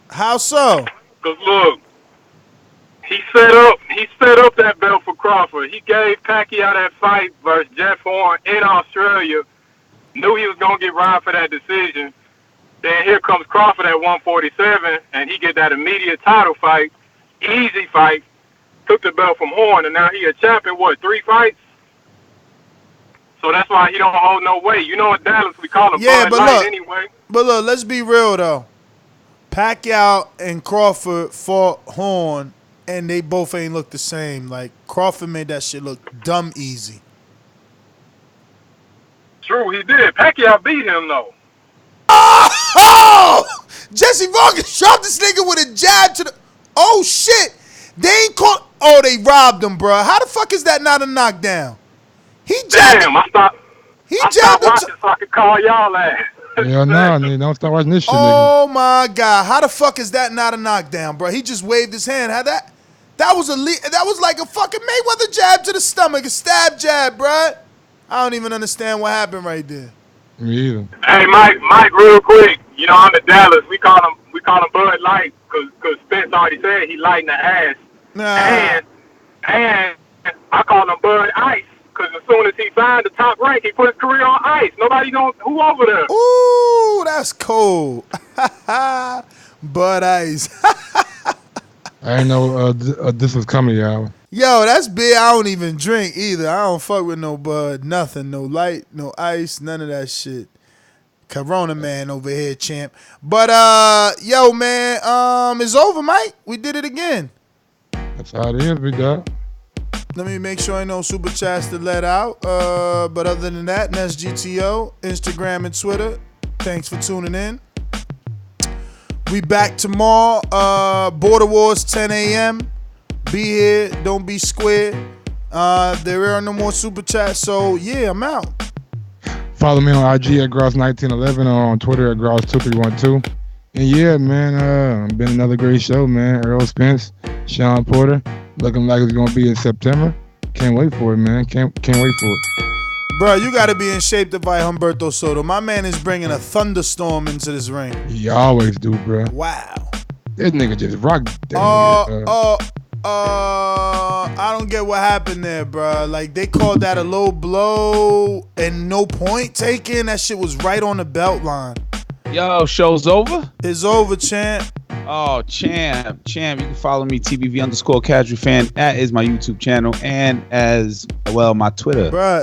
How so? Cause look, he set up that belt for Crawford. He gave Pacquiao that fight versus Jeff Horn in Australia. Knew he was gonna get robbed for that decision. Then here comes Crawford at 147, and he get that immediate title fight, easy fight. Took the belt from Horn, and now he a champion. What, 3 fights? So that's why he don't hold no weight. You know in Dallas we call him Bud Light anyway. But look, let's be real though. Pacquiao and Crawford fought Horn, and they both ain't look the same. Like Crawford made that shit look dumb easy. True, he did. Pacquiao beat him though. Oh! Jesse Vargas shot this nigga with a jab to the. Oh shit! They ain't caught. Oh, they robbed him, bro. How the fuck is that not a knockdown? He jabbed. Damn, I stopped watching so I could call y'all ass. Yeah, no, don't start watching this shit, Oh my God, how the fuck is that not a knockdown, bro? He just waved his hand. How that was like a fucking Mayweather jab to the stomach, a stab jab, bro. I don't even understand what happened right there. Me either. Hey, Mike, real quick. You know, I'm in Dallas. We call him Bud Light because Spence already said he light in the ass. And I call him Bud Ice. Because as soon as he signed the top rank, he put his career on ice. Nobody knows who over there. Ooh, that's cold. Bud Ice. I didn't know this was coming, y'all. Yo, that's big. I don't even drink either. I don't fuck with no Bud, nothing. No light, no ice, none of that shit. Corona man over here, champ. But, yo, man, it's over, Mike. We did it again. That's how it is, big dog. Let me make sure I know super chats to let out. But other than that, Nest GTO, Instagram and Twitter. Thanks for tuning in. We back tomorrow. Border Wars 10 a.m. Be here. Don't be square. There are no more super chats. So yeah, I'm out. Follow me on IG at Gross1911 or on Twitter at Gross2312. And yeah, man, been another great show, man. Errol Spence, Shawn Porter. Looking like it's gonna be in September. Can't wait for it, man. Can't wait for it. Bro, you gotta be in shape to fight Humberto Soto. My man is bringing a thunderstorm into this ring. He always do, bro. Wow. This nigga just rocked that I don't get what happened there, bro. Like they called that a low blow and no point taken. That shit was right on the belt line. Yo, show's over? It's over, champ. Oh, champ. You can follow me, TBV_casual fan. That is my YouTube channel and as well my Twitter. Bruh,